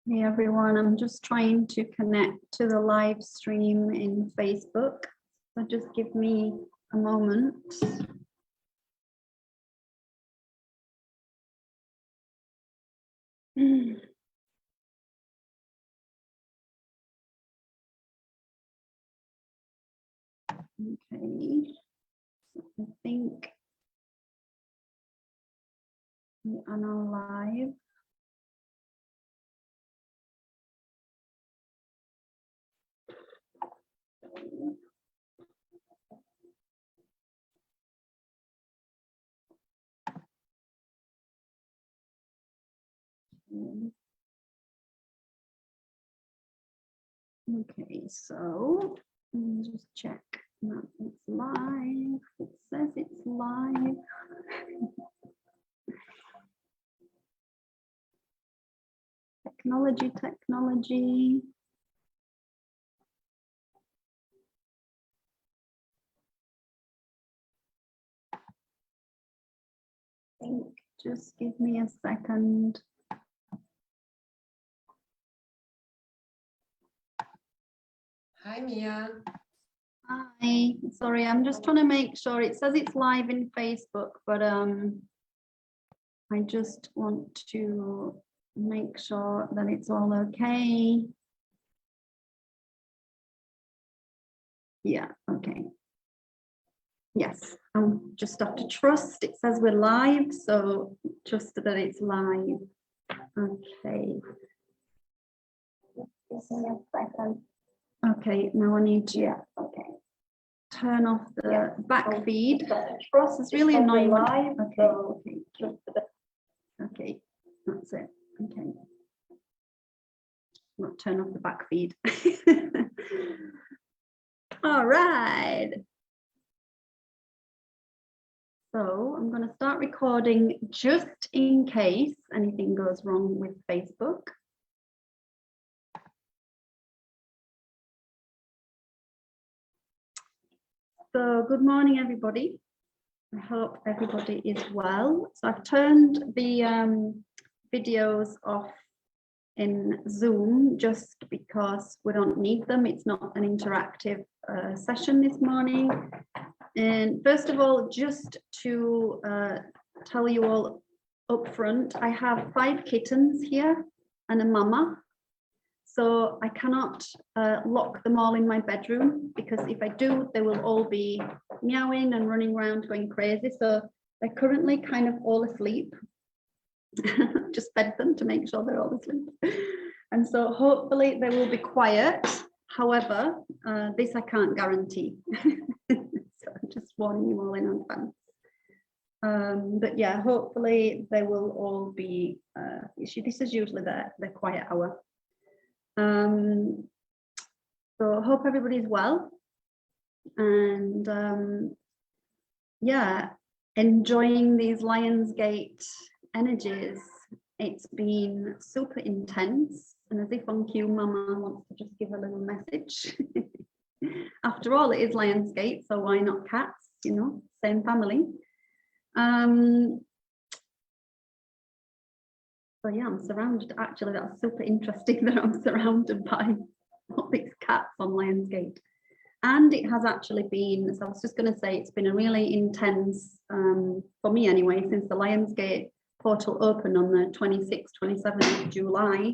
Hey everyone, I'm just trying to connect to the live stream in Facebook. So just give me a moment. Okay, so I think we are now live. Okay, so let me just check that it's live. It says it's live. Technology. Just give me a second. Hi, Mia. Hi, sorry, I'm just trying to make sure. It says it's live in Facebook, but I just want to make sure that it's all okay. Yeah, okay. Yes, I'll just have to trust. It says we're live, so trust that it's live. Okay. Okay, now I need to turn off the back feed. It's really annoying. Okay, that's it. Okay. Not turn off the back feed. All right. So I'm going to start recording just in case anything goes wrong with Facebook. So good morning, everybody. I hope everybody is well. So I've turned the videos off in Zoom just because we don't need them. It's not an interactive session this morning. And first of all, just to tell you all up front, I have 5 kittens here and a mama. So I cannot lock them all in my bedroom, because if I do, they will all be meowing and running around going crazy. So they're currently kind of all asleep. Just fed them to make sure they're all asleep. And so hopefully they will be quiet. However, this I can't guarantee. So I'm just warning you all in advance. But yeah, hopefully they will all be, this is usually their quiet hour. So hope everybody's well, and yeah, enjoying these Lionsgate energies. It's been super intense, and as if on cue, Mama wants to just give a little message. After all, it is Lionsgate, so why not cats? You know, same family. So yeah, I'm surrounded. Actually, that's super interesting that I'm surrounded by all these cats on Lionsgate. And it has actually been, so I was just going to say, it's been a really intense, for me anyway, since the Lionsgate portal opened on the 26th, 27th of July.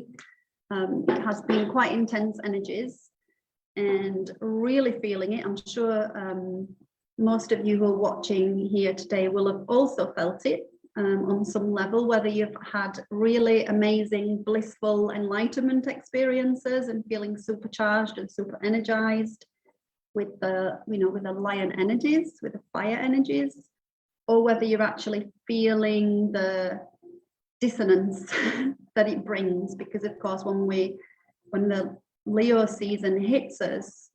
It has been quite intense energies and really feeling it. I'm sure most of you who are watching here today will have also felt it. On some level, whether you've had really amazing, blissful enlightenment experiences and feeling supercharged and super energized with the, with the lion energies, with the fire energies, or whether you're actually feeling the dissonance that it brings. Because of course, when the Leo season hits us,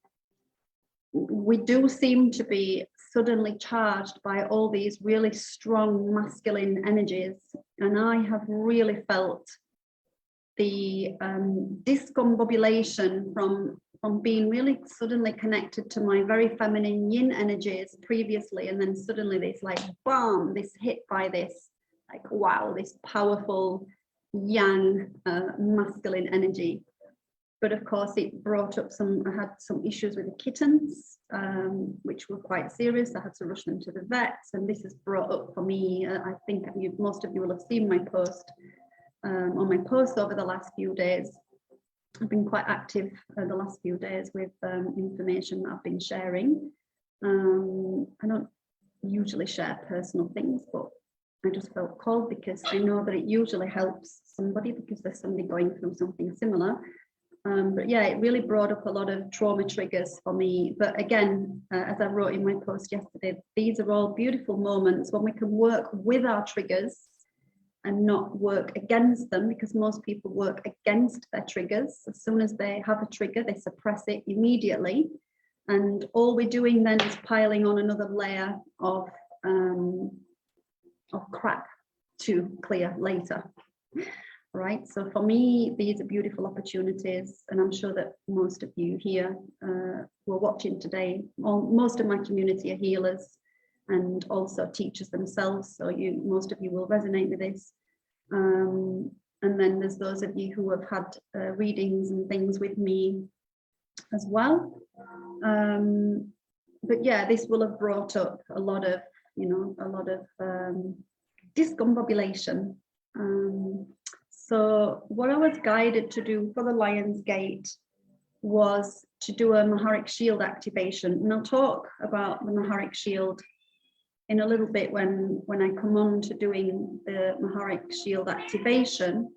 we do seem to be suddenly charged by all these really strong masculine energies, and I have really felt the discombobulation from being really suddenly connected to my very feminine yin energies previously, and then suddenly this like bam, this hit by this like wow, this powerful yang, masculine energy. But of course, it brought up I had some issues with the kittens, which were quite serious. I had to rush them to the vets, and this has brought up for me, I think most of you will have seen my post, on my post over the last few days. I've been quite active the last few days with information that I've been sharing. I don't usually share personal things, but I just felt called because I know that it usually helps somebody because there's somebody going through something similar. But yeah, it really brought up a lot of trauma triggers for me. But again, as I wrote in my post yesterday, these are all beautiful moments when we can work with our triggers and not work against them, because most people work against their triggers. As soon as they have a trigger, they suppress it immediately. And all we're doing then is piling on another layer of crap to clear later. Right, so for me, these are beautiful opportunities, and I'm sure that most of you here who are watching today, most of my community are healers and also teachers themselves, so most of you will resonate with this. And then there's those of you who have had readings and things with me as well. But yeah, this will have brought up a lot of discombobulation. So what I was guided to do for the Lionsgate was to do a Maharic shield activation. And I'll talk about the Maharic shield in a little bit when I come on to doing the Maharic shield activation.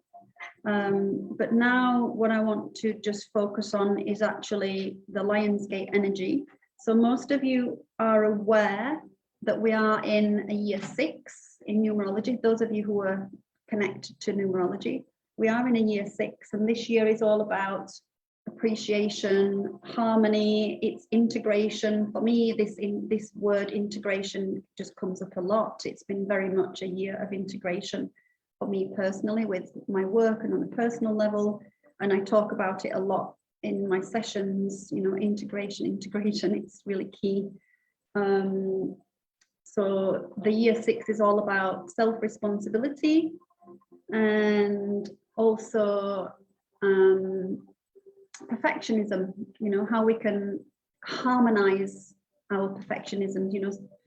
But now what I want to just focus on is actually the Lionsgate energy. So most of you are aware that we are in a year 6 in numerology. Those of you who are connected to numerology, we are in a year 6, and this year is all about appreciation, harmony, it's integration. For me, this word integration just comes up a lot. It's been very much a year of integration for me personally with my work and on a personal level, and I talk about it a lot in my sessions, integration, it's really key. So the year 6 is all about self-responsibility, and also perfectionism, how we can harmonize our perfectionism.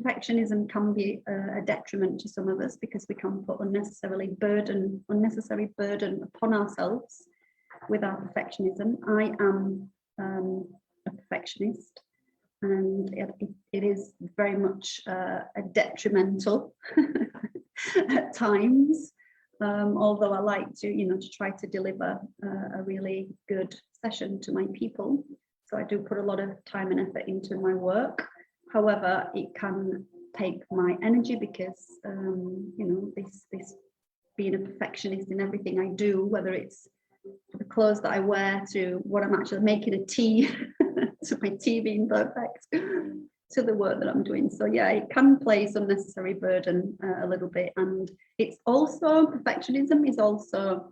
Perfectionism can be a detriment to some of us because we can put unnecessary burden upon ourselves with our perfectionism. I am a perfectionist, and it is very much a detrimental at times. Although I like to try to deliver a really good session to my people. So I do put a lot of time and effort into my work. However, it can take my energy because, this being a perfectionist in everything I do, whether it's the clothes that I wear to what I'm actually making a tea, to my tea being perfect, to the work that I'm doing. So yeah, it can place unnecessary burden a little bit. And it's also, perfectionism is also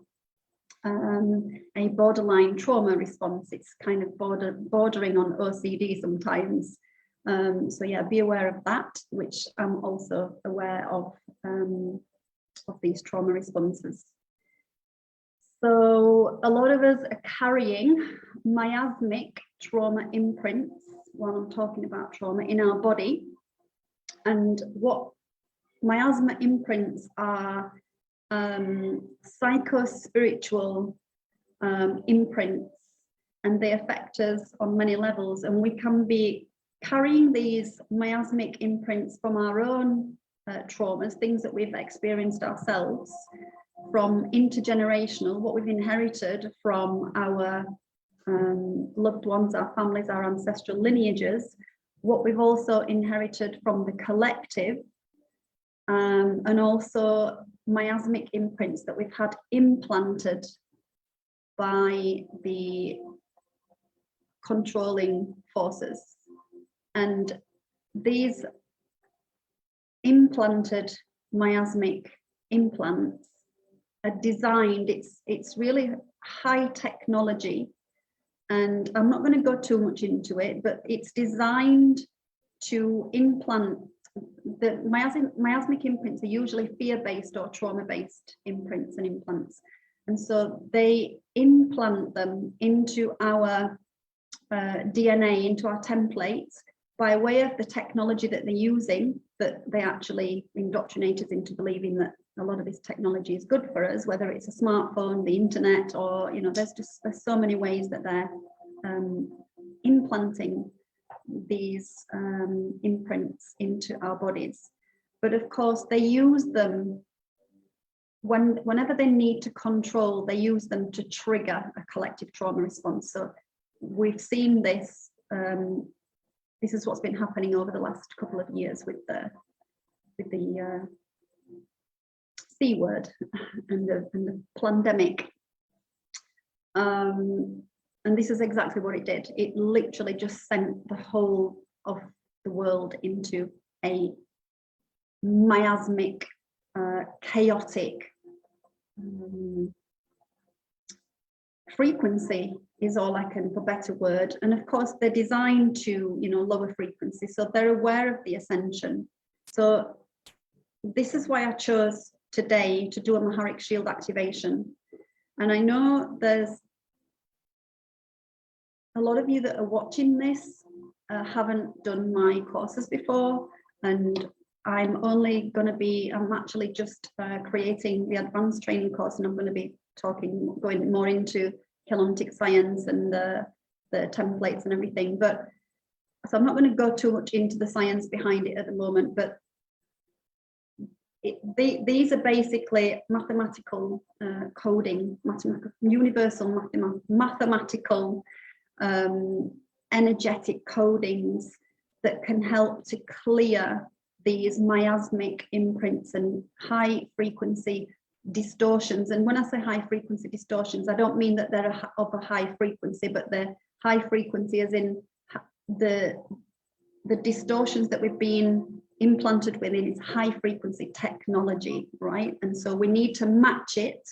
a borderline trauma response. It's kind of bordering on OCD sometimes. So yeah, be aware of that, which I'm also aware of these trauma responses. So a lot of us are carrying miasmic trauma imprints while I'm talking about trauma in our body. And what miasma imprints are psycho-spiritual imprints, and they affect us on many levels. And we can be carrying these miasmic imprints from our own traumas, things that we've experienced ourselves, from intergenerational, what we've inherited from our loved ones, our families, our ancestral lineages, what we've also inherited from the collective, and also miasmic imprints that we've had implanted by the controlling forces. And these implanted miasmic implants are designed, it's really high technology, and I'm not going to go too much into it, but it's designed to implant. The miasmic imprints are usually fear-based or trauma-based imprints and implants, And so they implant them into our DNA, into our templates, by way of the technology that they're using, that they actually indoctrinate us into believing that a lot of this technology is good for us, whether it's a smartphone, the internet, or, you know, there's so many ways that they're implanting these imprints into our bodies. But of course, they use them whenever they need to control, they use them to trigger a collective trauma response. So we've seen this. This is what's been happening over the last couple of years with the C word and the pandemic. And this is exactly what it did. It literally just sent the whole of the world into a miasmic, chaotic frequency is all I can, for better word. And of course, they're designed to, you know, lower frequency. So they're aware of the ascension. So this is why I chose today to do a Maharic shield activation. And I know there's a lot of you that are watching this haven't done my courses before, and I'm actually just creating the advanced training course, and I'm going to be going more into Keylontic science and the templates and everything. But so I'm not going to go too much into the science behind it at the moment, but these are basically mathematical coding, universal mathematical energetic codings that can help to clear these miasmic imprints and high frequency distortions. And when I say high frequency distortions, I don't mean that they're of a high frequency, but they're high frequency as in the distortions that we've been implanted within is high frequency technology, right? And so we need to match it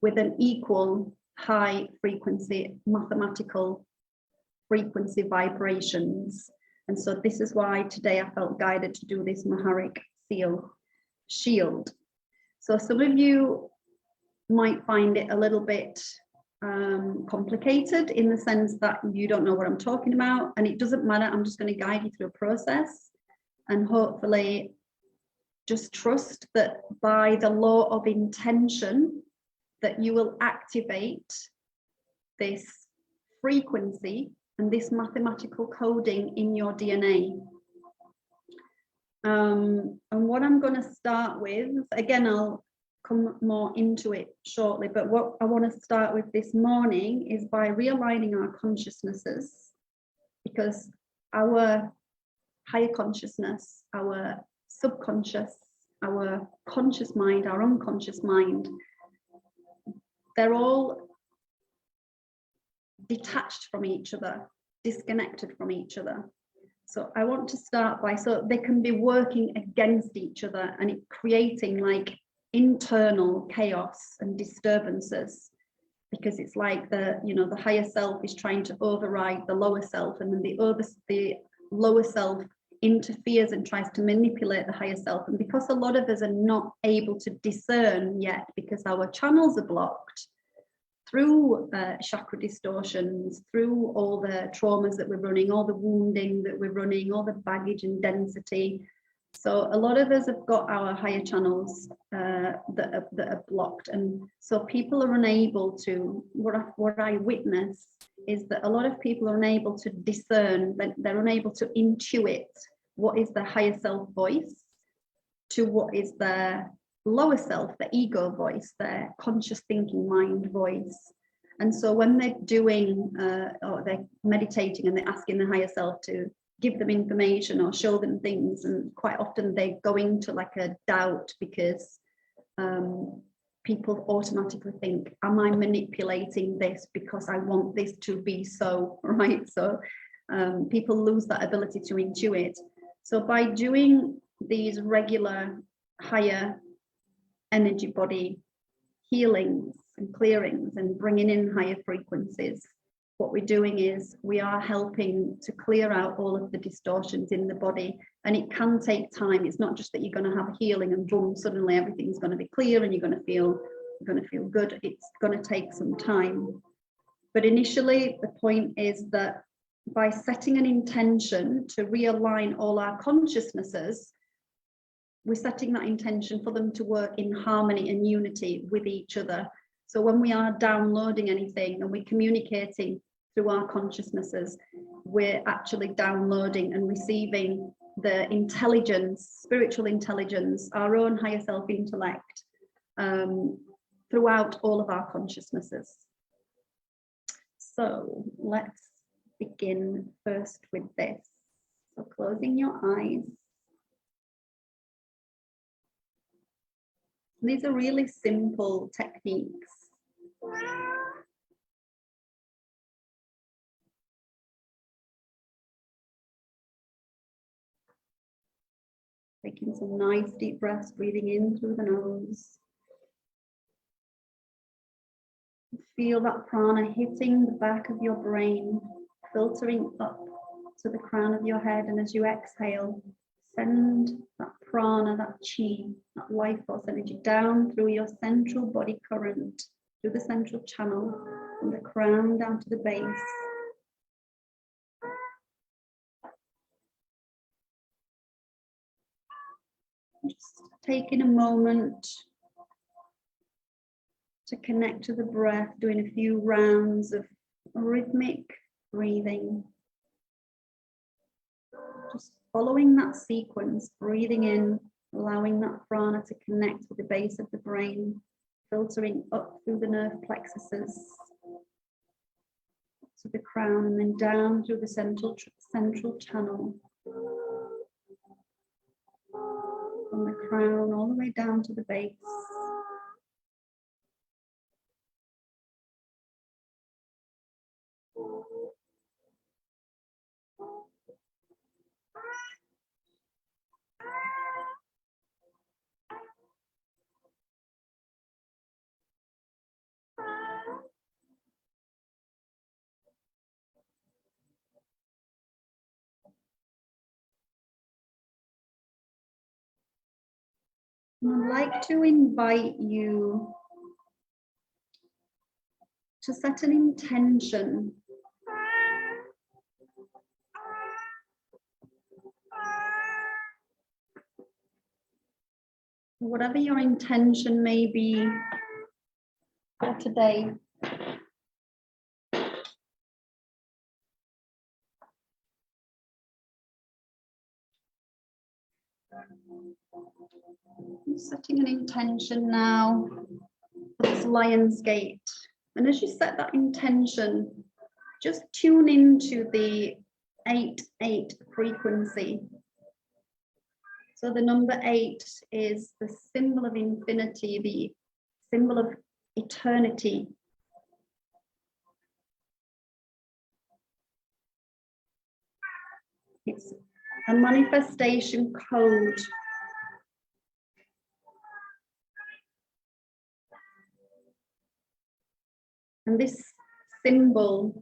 with an equal high frequency mathematical frequency vibrations. And so this is why today I felt guided to do this Maharic shield. So some of you might find it a little bit complicated, in the sense that you don't know what I'm talking about, and it doesn't matter. I'm just going to guide you through a process, and hopefully just trust that by the law of intention that you will activate this frequency and this mathematical coding in your DNA. And what I'm going to start with, again, I'll come more into it shortly, but what I want to start with this morning is by realigning our consciousnesses, because our higher consciousness, our subconscious, our conscious mind, our unconscious mind, they're all detached from each other, disconnected from each other. So I want to start by, so they can be working against each other, and it creating like internal chaos and disturbances, because it's like the higher self is trying to override the lower self, and then the lower self interferes and tries to manipulate the higher self. And because a lot of us are not able to discern yet, because our channels are blocked through chakra distortions, through all the traumas that we're running, all the wounding that we're running, all the baggage and density. So a lot of us have got our higher channels that are blocked, and so people are unable to. What I witness is that a lot of people are unable to discern. They're unable to intuit what is their higher self voice to what is their lower self, the ego voice, their conscious thinking mind voice. And so when they're doing or they're meditating and they're asking the higher self to give them information or show them things, and quite often they go into like a doubt, because people automatically think, am I manipulating this because I want this to be so, right? So people lose that ability to intuit. So by doing these regular higher energy body healings and clearings and bringing in higher frequencies, what we're doing is we are helping to clear out all of the distortions in the body. And it can take time. It's not just that you're going to have a healing and boom, suddenly everything's going to be clear and you're going to feel going to feel good. It's going to take some time. But initially, the point is that by setting an intention to realign all our consciousnesses, we're setting that intention for them to work in harmony and unity with each other. So when we are downloading anything and we're communicating through our consciousnesses, we're actually downloading and receiving the intelligence, spiritual intelligence, our own higher self intellect, throughout all of our consciousnesses. So let's begin first with this. So closing your eyes. These are really simple techniques. Taking some nice deep breaths, breathing in through the nose. Feel that prana hitting the back of your brain, filtering up to the crown of your head. And as you exhale, send that prana, that chi, that life force energy down through your central body current, through the central channel, from the crown down to the base. Just taking a moment to connect to the breath, doing a few rounds of rhythmic breathing. Just following that sequence, breathing in, allowing that prana to connect with the base of the brain, filtering up through the nerve plexuses to the crown, and then down through the central channel. From the crown all the way down to the base. I'd like to invite you to set an intention. Whatever your intention may be for today. I'm setting an intention now for this Lionsgate. And as you set that intention, just tune into the 8-8 frequency. So the number 8 is the symbol of infinity, the symbol of eternity. It's a manifestation code. And this symbol,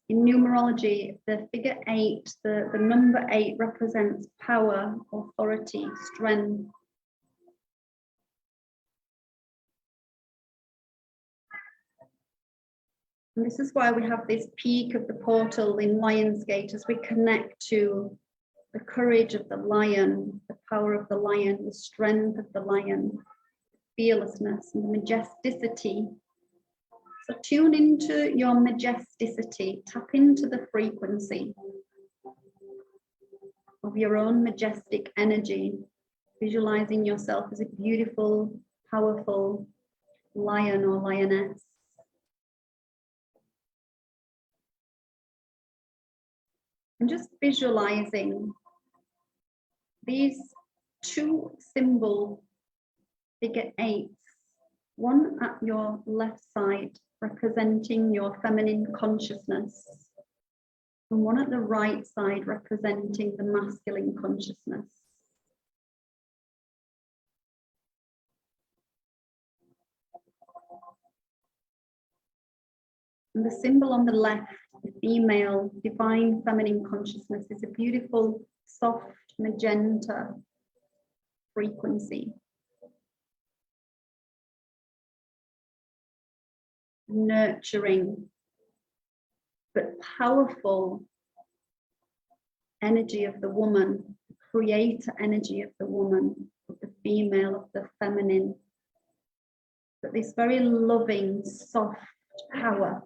in numerology, the figure 8, the number 8 represents power, authority, strength. And this is why we have this peak of the portal in Lionsgate as we connect to the courage of the lion, the power of the lion, the strength of the lion, fearlessness and the majesticity. So tune into your majesticity, tap into the frequency of your own majestic energy, visualizing yourself as a beautiful, powerful lion or lioness. And just visualizing these two symbol figure 8s, one at your left side representing your feminine consciousness, and one at the right side representing the masculine consciousness. And the symbol on the left, the female divine feminine consciousness, is a beautiful soft magenta frequency. nurturing, but powerful energy of the woman, the creator energy of the woman, of the female, of the feminine, but this very loving, soft power.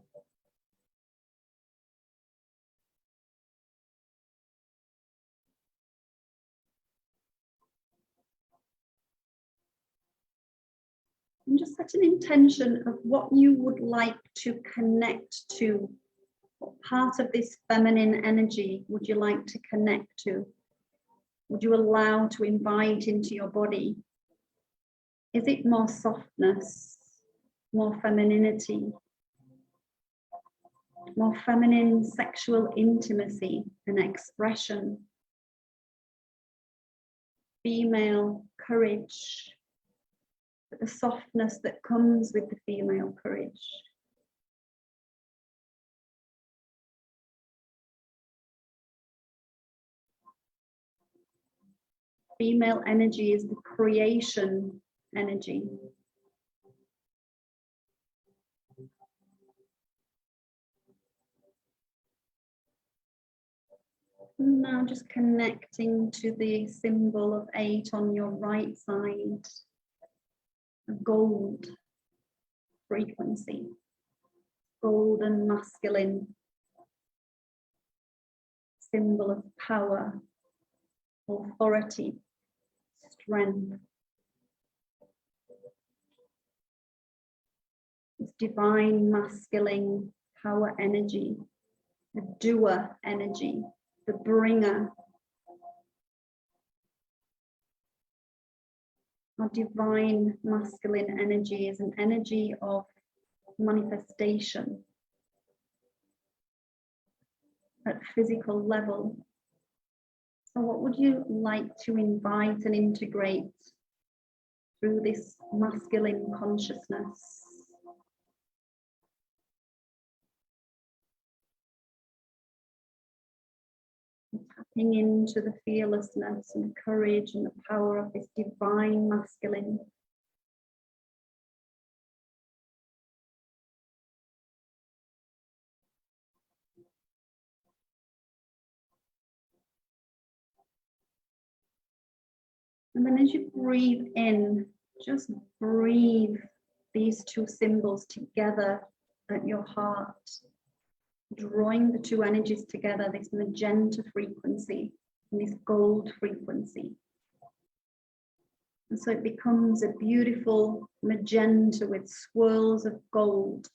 And just set an intention of what you would like to connect to. What part of this feminine energy would you like to connect to? Would you allow to invite into your body? Is it more softness, more femininity, more feminine sexual intimacy and expression, female courage, but the softness that comes with the female courage? Female energy is the creation energy. Now just connecting to the symbol of 8 on your right side, a gold frequency, golden masculine, symbol of power, authority, strength. It's divine masculine power energy, the doer energy, the bringer. Our divine masculine energy is an energy of manifestation at physical level. So what would you like to invite and integrate through this masculine consciousness? Tapping into the fearlessness and courage and the power of this divine masculine. And then as you breathe in, just breathe these two symbols together at your heart, drawing the two energies together, this magenta frequency and this gold frequency. And so it becomes a beautiful magenta with swirls of gold.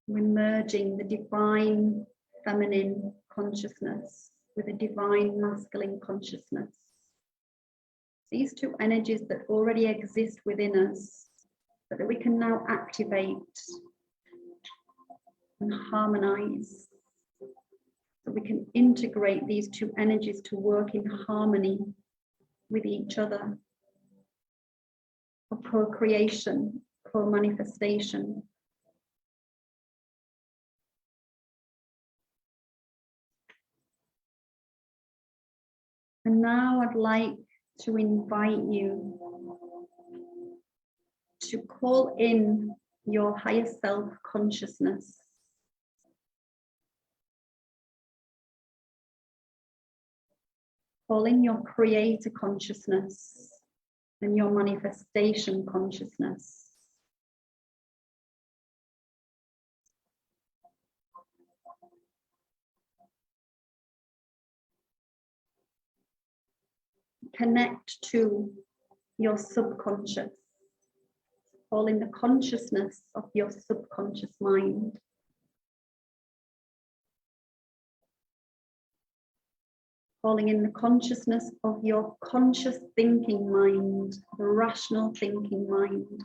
We're merging the divine feminine consciousness with a divine masculine consciousness. These two energies that already exist within us, but that we can now activate and harmonize. So we can integrate these two energies to work in harmony with each other for procreation, for manifestation. And now I'd like to invite you to call in your higher self consciousness. Call in your creator consciousness and your manifestation consciousness. Connect to your subconscious. Call in the consciousness of your subconscious mind. Calling in the consciousness of your conscious thinking mind, the rational thinking mind.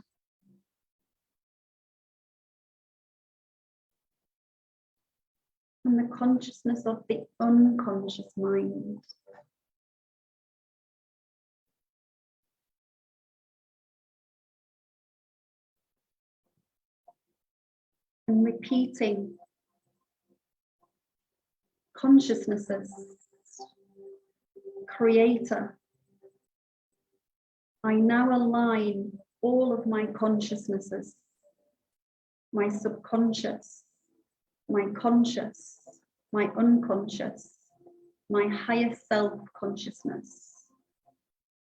And the consciousness of the unconscious mind. And repeating consciousnesses, creator. I now align all of my consciousnesses my subconscious, my conscious, my unconscious, my higher self consciousness.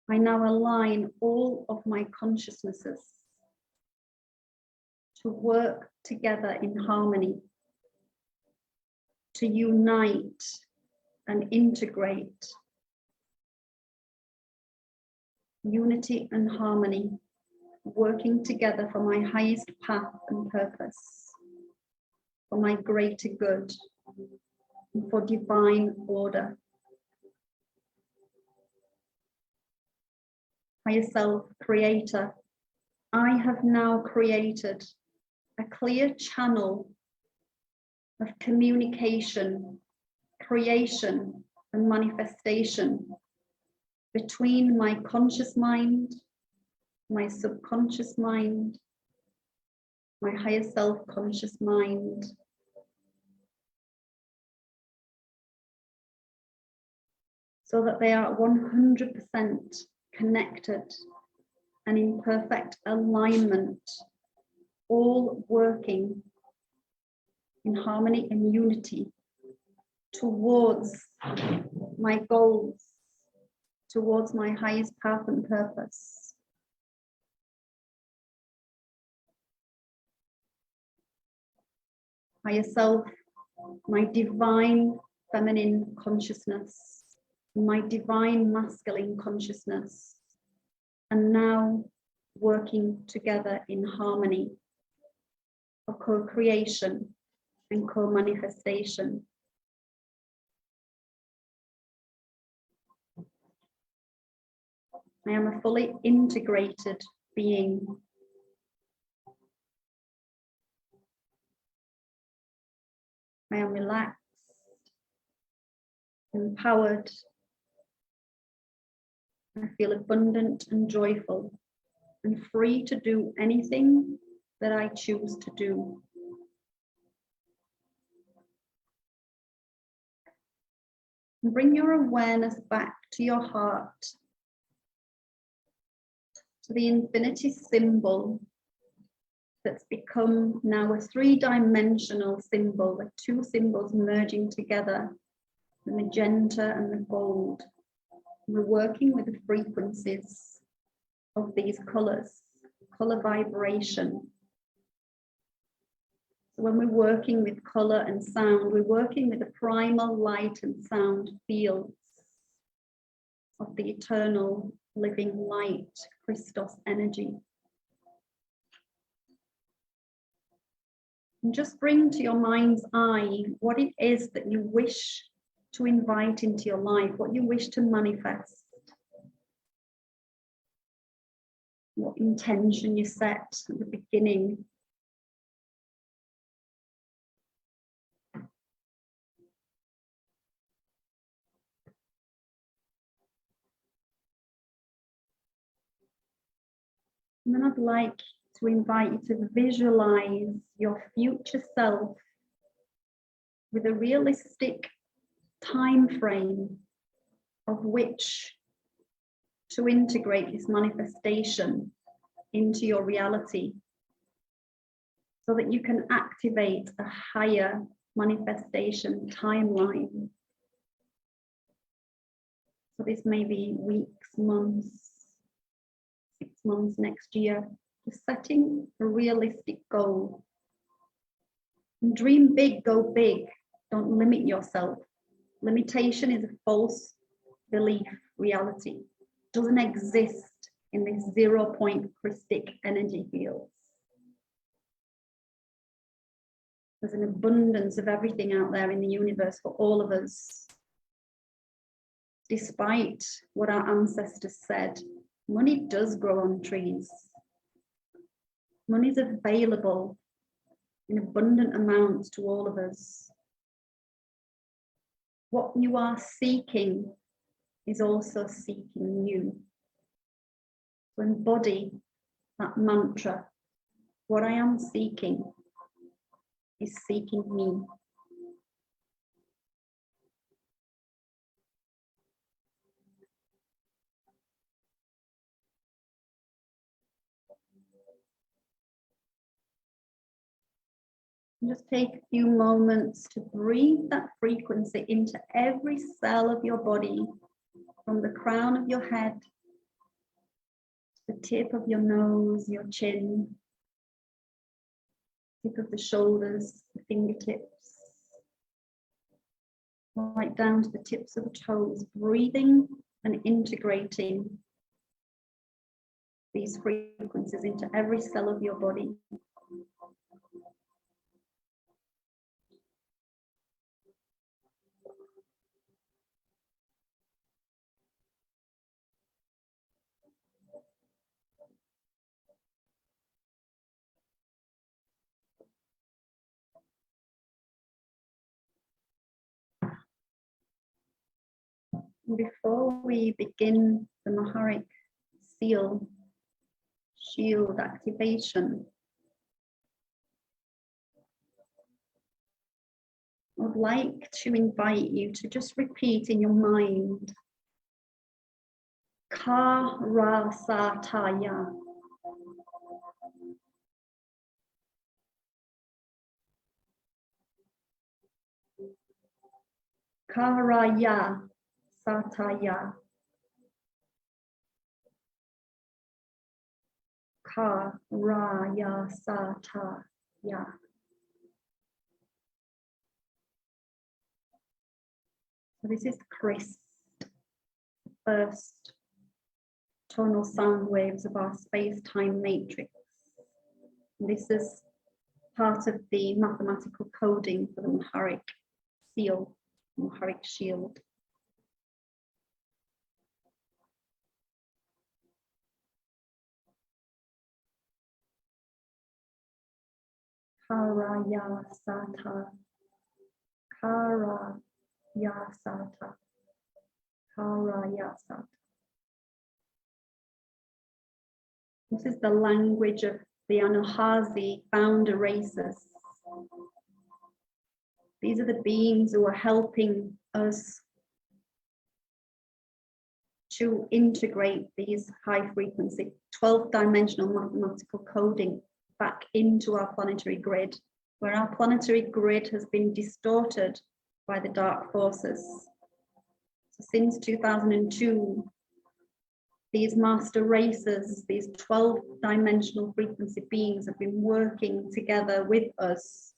I now align all of my consciousnesses to work together in harmony, to unite and integrate. Unity and harmony, working together for my highest path and purpose, for my greater good, and for divine order. Higher self, creator, I have now created a clear channel of communication, creation, and manifestation between my conscious mind, my subconscious mind, my higher self conscious mind, so that they are 100% connected and in perfect alignment, all working in harmony and unity towards my goals, towards my highest path and purpose. Higher self, my divine feminine consciousness, my divine masculine consciousness, and now working together in harmony for co-creation and co-manifestation. I am a fully integrated being. I am relaxed, empowered. I feel abundant and joyful and free to do anything that I choose to do. And bring your awareness back to your heart, to the infinity symbol that's become now a three-dimensional symbol, the two symbols merging together, the magenta and the gold. We're working with the frequencies of these colors, color vibration. So when we're working with color and sound, we're working with the primal light and sound fields of the eternal living light, Christos energy. And just bring to your mind's eye what it is that you wish to invite into your life, what you wish to manifest, what intention you set at the beginning. And then I'd like to invite you to visualize your future self with a realistic time frame of which to integrate this manifestation into your reality, so that you can activate a higher manifestation timeline. So this may be weeks, months, 6 months, next year. Just setting a realistic goal. And dream big, go big. Don't limit yourself. Limitation is a false belief reality. It doesn't exist in this 0-point Christic energy fields. There's an abundance of everything out there in the universe for all of us. Despite what our ancestors said, money does grow on trees. Money is available in abundant amounts to all of us. What you are seeking is also seeking you. So embody that mantra. What I am seeking is seeking me. Just take a few moments to breathe that frequency into every cell of your body, from the crown of your head to the tip of your nose, your chin, tip of the shoulders, the fingertips, right down to the tips of the toes, breathing and integrating these frequencies into every cell of your body. Before we begin the Maharic seal shield activation, I would like to invite you to just repeat in your mind, Karasataya. Karaya Sataya. Karaya Sataya. So this is Chris, first tonal sound waves of our space-time matrix. And this is part of the mathematical coding for the Maharic seal, Maharic shield. Karaya Sata, Karaya Sata, Karaya Sata. This is the language of the Anuhazi founder races. These are the beings who are helping us to integrate these high frequency 12th dimensional mathematical coding back into our planetary grid, where our planetary grid has been distorted by the dark forces. So since 2002, these master races, these 12 dimensional frequency beings have been working together with us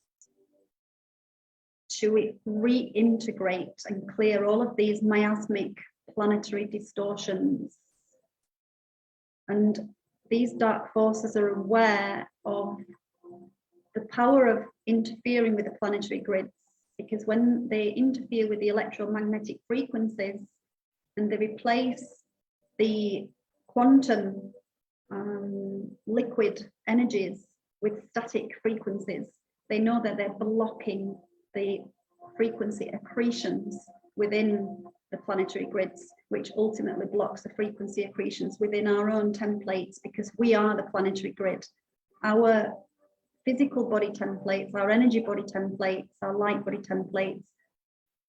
to reintegrate and clear all of these miasmic planetary distortions. And these dark forces are aware of the power of interfering with the planetary grids, because when they interfere with the electromagnetic frequencies and they replace the quantum liquid energies with static frequencies, they know that they're blocking the frequency accretions within the planetary grids, which ultimately blocks the frequency accretions within our own templates, because we are the planetary grid. Our physical body templates, our energy body templates, our light body templates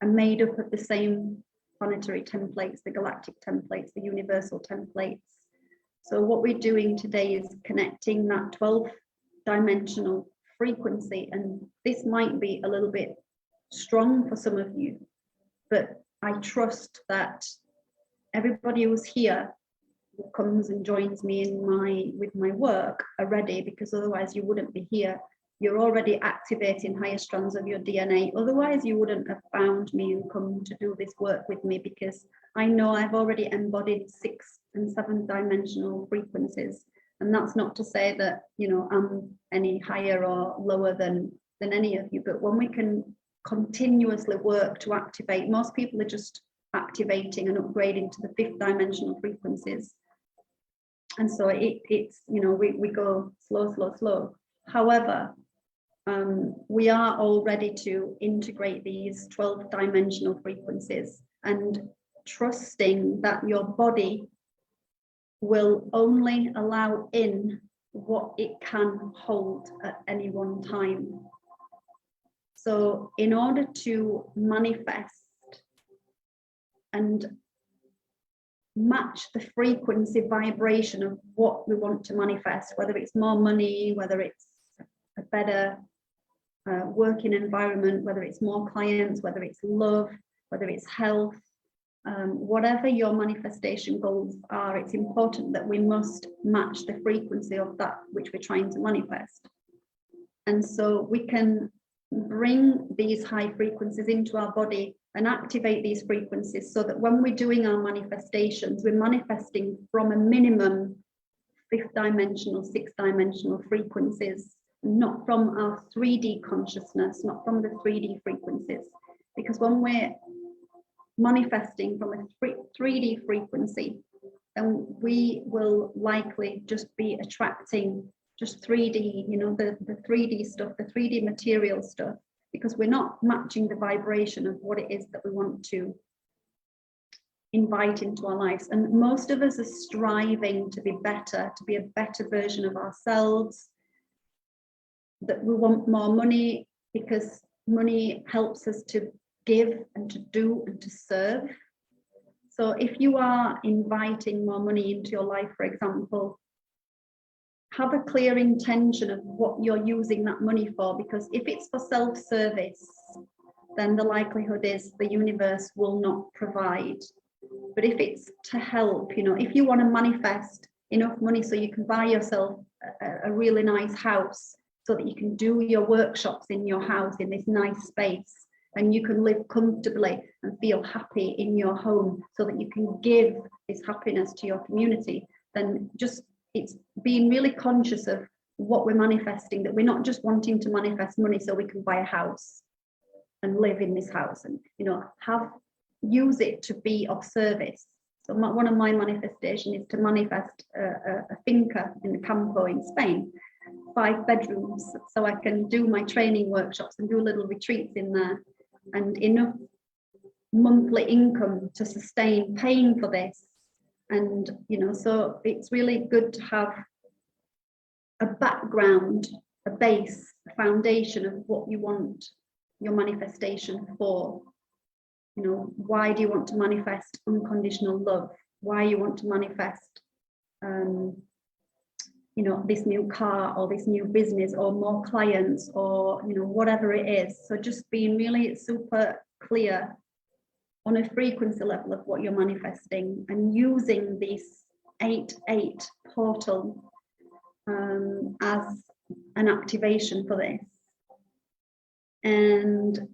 are made up of the same planetary templates, the galactic templates, the universal templates. So what we're doing today is connecting that 12 dimensional frequency, and this might be a little bit strong for some of you, but I trust that everybody who's here who comes and joins me with my work are ready, because otherwise you wouldn't be here. You're already activating higher strands of your DNA. Otherwise you wouldn't have found me and come to do this work with me, because I know I've already embodied 6 and 7 dimensional frequencies. And that's not to say that, you know, I'm any higher or lower than any of you, but when we can continuously work to activate, most people are just activating and upgrading to the 5th dimensional frequencies. And so it's, you know, we go slow. However, we are all ready to integrate these 12 dimensional frequencies, and trusting that your body will only allow in what it can hold at any one time. So in order to manifest and match the frequency vibration of what we want to manifest, whether it's more money, whether it's a better working environment, whether it's more clients, whether it's love, whether it's health, whatever your manifestation goals are, it's important that we must match the frequency of that which we're trying to manifest. And so we can bring these high frequencies into our body and activate these frequencies so that when we're doing our manifestations, we're manifesting from a minimum 5th dimensional, 6th dimensional frequencies, not from our 3D consciousness, not from the 3D frequencies. Because when we're manifesting from a 3D frequency, then we will likely just be attracting just 3D, you know, the 3D stuff, the 3D material stuff, because we're not matching the vibration of what it is that we want to invite into our lives. And most of us are striving to be better, to be a better version of ourselves, that we want more money because money helps us to give and to do and to serve. So if you are inviting more money into your life, for example, have a clear intention of what you're using that money for, because if it's for self-service, then the likelihood is the universe will not provide. But if it's to help, you know, if you want to manifest enough money so you can buy yourself a really nice house, so that you can do your workshops in your house in this nice space, and you can live comfortably and feel happy in your home, so that you can give this happiness to your community, then just it's being really conscious of what we're manifesting, that we're not just wanting to manifest money so we can buy a house and live in this house, and, you know, use it to be of service. So one of my manifestation is to manifest a finca in the Campo in Spain, 5 bedrooms, so I can do my training workshops and do little retreats in there, and enough monthly income to sustain paying for this. And, you know, so it's really good to have a background, a base, a foundation of what you want your manifestation for. You know, why do you want to manifest unconditional love? Why you want to manifest, you know, this new car or this new business or more clients or, you know, whatever it is. So just being really super clear on a frequency level of what you're manifesting, and using this 8-8 portal as an activation for this. And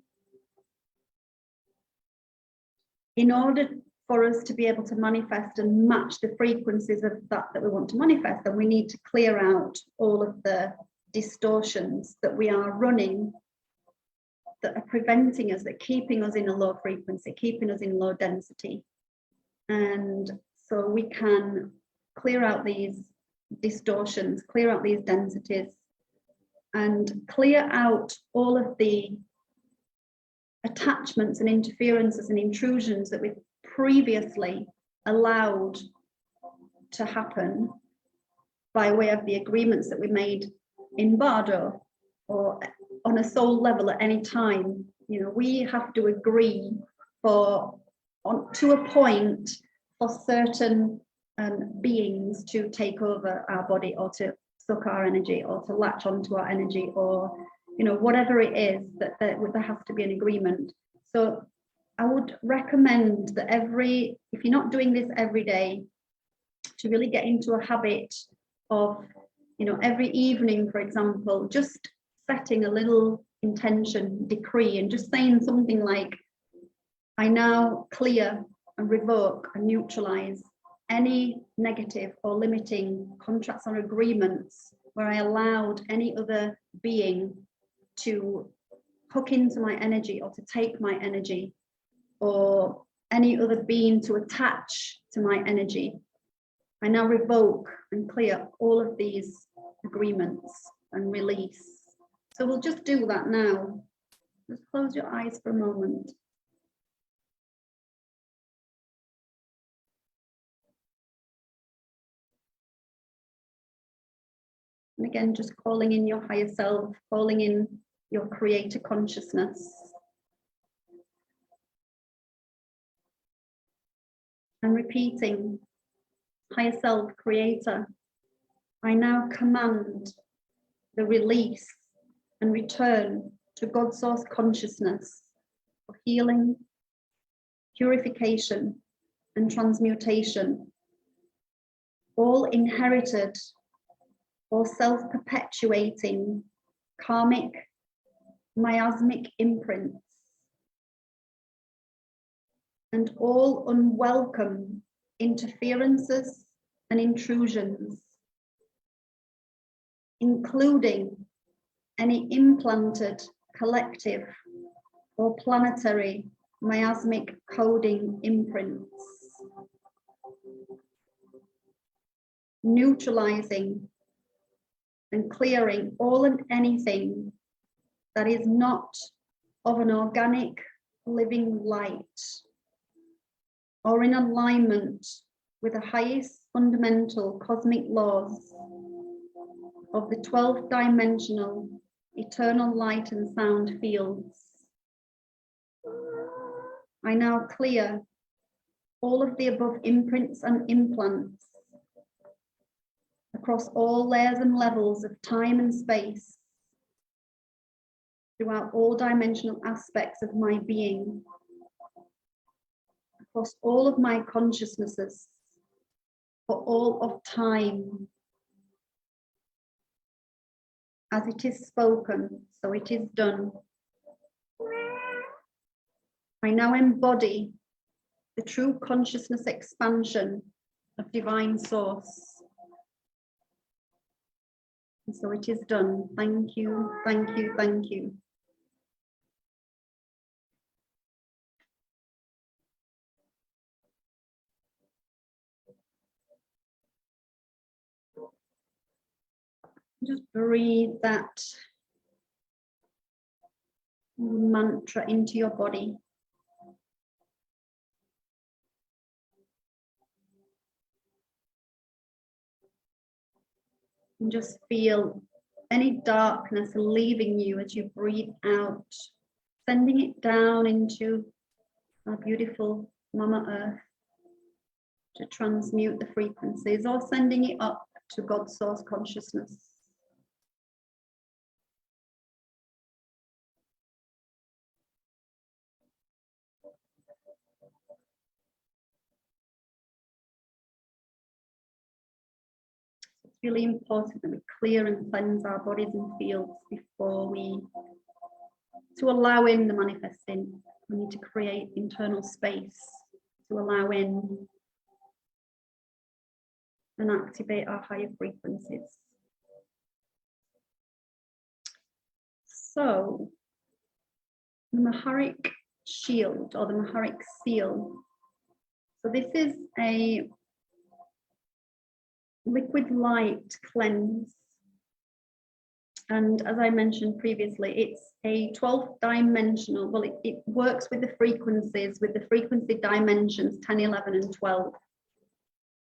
in order for us to be able to manifest and match the frequencies of that we want to manifest, then we need to clear out all of the distortions that we are running, that are preventing us, that are keeping us in a low frequency, keeping us in low density. And so we can clear out these distortions, clear out these densities, and clear out all of the attachments and interferences and intrusions that we've previously allowed to happen by way of the agreements that we made in Bardo or on a soul level at any time. You know, we have to agree to a point for certain beings to take over our body, or to suck our energy, or to latch onto our energy, or, you know, whatever it is, that there has to be an agreement. So I would recommend that if you're not doing this every day, to really get into a habit of, you know, every evening, for example, just setting a little intention decree and just saying something like, I now clear and revoke and neutralize any negative or limiting contracts or agreements where I allowed any other being to hook into my energy or to take my energy, or any other being to attach to my energy. I now revoke and clear all of these agreements and release. So we'll just do that now. Just close your eyes for a moment. And again, just calling in your higher self, calling in your creator consciousness. And repeating, higher self, creator, I now command the release and return to God source consciousness for healing, purification, and transmutation, all inherited or self-perpetuating karmic, miasmic imprints, and all unwelcome interferences and intrusions, including any implanted collective or planetary miasmic coding imprints, neutralizing and clearing all and anything that is not of an organic living light or in alignment with the highest fundamental cosmic laws of the 12th dimensional eternal light and sound fields. I now clear all of the above imprints and implants across all layers and levels of time and space throughout all dimensional aspects of my being, across all of my consciousnesses, for all of time. As it is spoken, so it is done. I now embody the true consciousness expansion of divine source. And so it is done. Thank you, thank you, thank you. Just breathe that mantra into your body. And just feel any darkness leaving you as you breathe out, sending it down into our beautiful Mama Earth to transmute the frequencies, or sending it up to God source consciousness. Really important that we clear and cleanse our bodies and fields before to allow in the manifesting. We need to create internal space to allow in and activate our higher frequencies. So the Maharic shield, or the Maharic seal. So this is a liquid light cleanse, and as I mentioned previously, it's a 12th dimensional, well, it works with the frequencies, with the frequency dimensions 10, 11 and 12.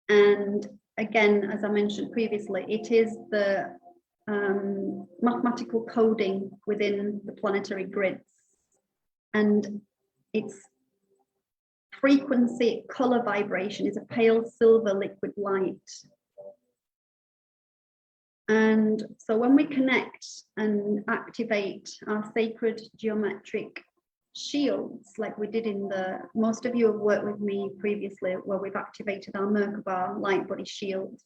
And again, as I mentioned previously, it is the mathematical coding within the planetary grids, and its frequency color vibration is a pale silver liquid light. And so when we connect and activate our sacred geometric shields, like we did most of you have worked with me previously where we've activated our Merkaba light body shield.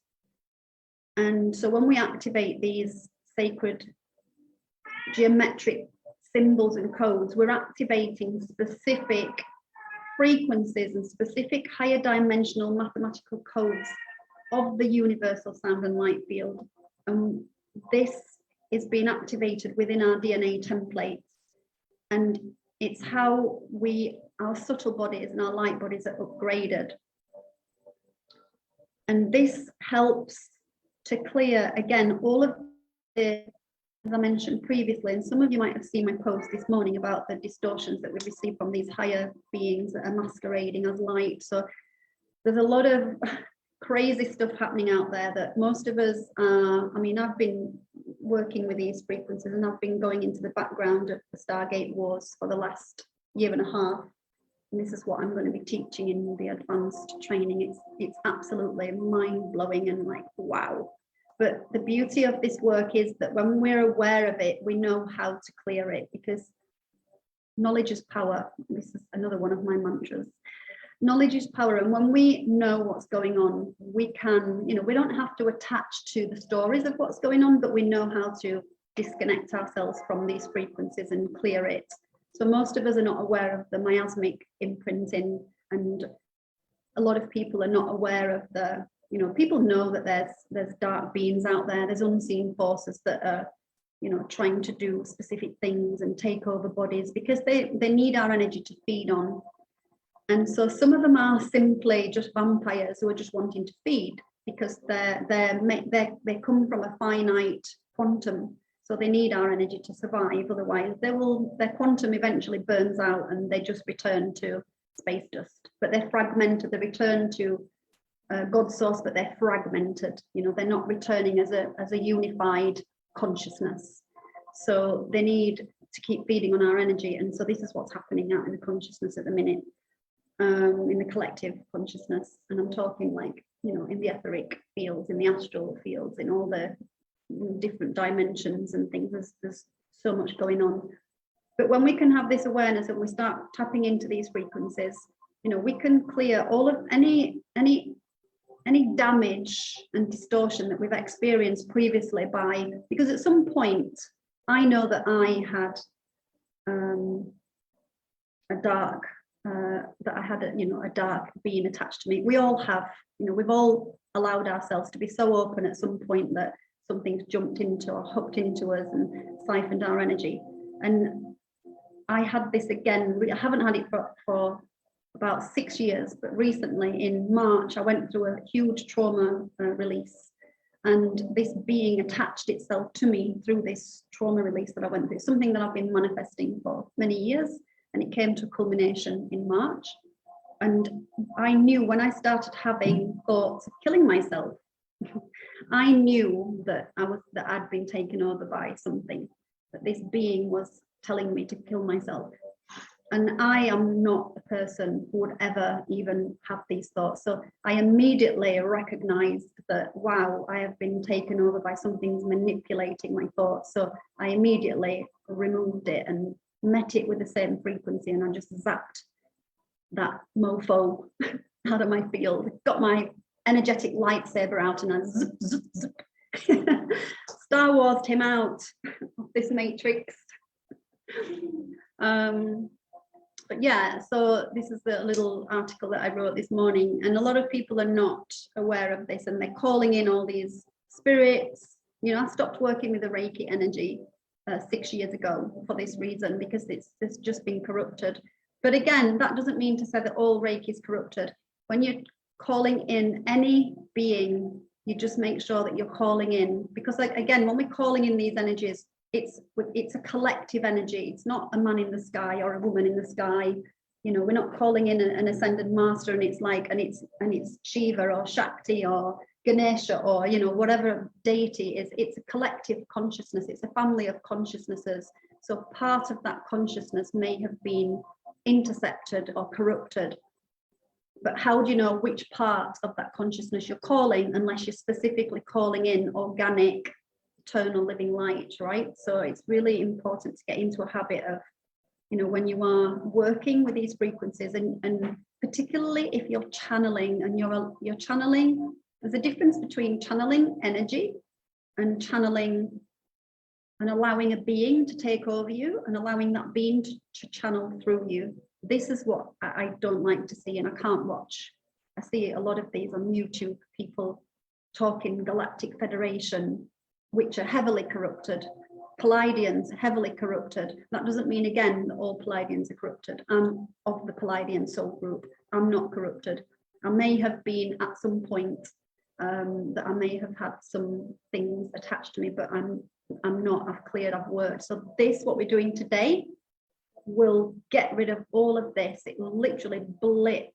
And so when we activate these sacred geometric symbols and codes, we're activating specific frequencies and specific higher dimensional mathematical codes of the universal sound and light field. And this is being activated within our DNA templates, and it's how our subtle bodies and our light bodies are upgraded. And this helps to clear, again, all of the, as I mentioned previously, and some of you might have seen my post this morning about the distortions that we receive from these higher beings that are masquerading as light. So there's a lot of crazy stuff happening out there that most of us I mean, I've been working with these frequencies and I've been going into the background of the Stargate Wars for the last year and a half, and this is what I'm going to be teaching in the advanced training. It's absolutely mind-blowing and like, wow. But the beauty of this work is that when we're aware of it, we know how to clear it, because knowledge is power. This is another one of my mantras. Knowledge is power. And when we know what's going on, we can, we don't have to attach to the stories of what's going on, but we know how to disconnect ourselves from these frequencies and clear it. So most of us are not aware of the miasmic imprinting, and a lot of people are not aware of the, people know that there's dark beings out there, there's unseen forces that are, trying to do specific things and take over bodies, because they need our energy to feed on. And so some of them are simply just vampires who are just wanting to feed, because they come from a finite quantum. So they need our energy to survive. Otherwise, their quantum eventually burns out and they just return to space dust. But they're fragmented. They return to God's source, but they're fragmented. They're not returning as a unified consciousness. So they need to keep feeding on our energy. And so this is what's happening out in the consciousness at the minute, in the collective consciousness. And I'm talking like, in the etheric fields, in the astral fields, in all the different dimensions and things. There's so much going on. But when we can have this awareness and we start tapping into these frequencies, we can clear all of any damage and distortion that we've experienced previously because at some point I know that I had a dark being attached to me. We all have, we've all allowed ourselves to be so open at some point that something's jumped into or hooked into us and siphoned our energy. And I had this again. I haven't had it for about 6 years, but recently in March, I went through a huge trauma release, and this being attached itself to me through this trauma release that I went through, something that I've been manifesting for many years, and it came to culmination in March. And I knew when I started having thoughts of killing myself, I knew that I'd been taken over by something, that this being was telling me to kill myself. And I am not a person who would ever even have these thoughts. So I immediately recognized that, wow, I have been taken over by something manipulating my thoughts. So I immediately removed it and met it with the same frequency, and I just zapped that mofo out of my field, got my energetic lightsaber out, and I zip, zip, zip. Star Wars'd him out of this matrix. But yeah, so this is the little article that I wrote this morning, and a lot of people are not aware of this, and they're calling in all these spirits. I stopped working with the Reiki energy 6 years ago for this reason, because it's just been corrupted. But again, that doesn't mean to say that all Reiki is corrupted. When you're calling in any being, you just make sure that you're calling in, because again, when we're calling in these energies, it's a collective energy. It's not a man in the sky or a woman in the sky. We're not calling in an ascended master and it's Shiva or Shakti or Ganesha or whatever deity is. It's a collective consciousness. It's a family of consciousnesses. So part of that consciousness may have been intercepted or corrupted. But how do you know which part of that consciousness you're calling unless you're specifically calling in organic, eternal living light, right? So it's really important to get into a habit of, when you are working with these frequencies, and particularly if you're channeling and you're channeling, there's a difference between channeling energy and channeling and allowing a being to take over you and allowing that being to channel through you. This is what I don't like to see, and I can't watch. I see a lot of these on YouTube, people talking Galactic Federation, which are heavily corrupted. Pleiadians, heavily corrupted. That doesn't mean, again, that all Pleiadians are corrupted. I'm of the Pleiadian soul group. I'm not corrupted. I may have been at some point that I may have had some things attached to me, but I'm not. I've cleared, I've worked. So what we're doing today will get rid of all of this. It will literally blitz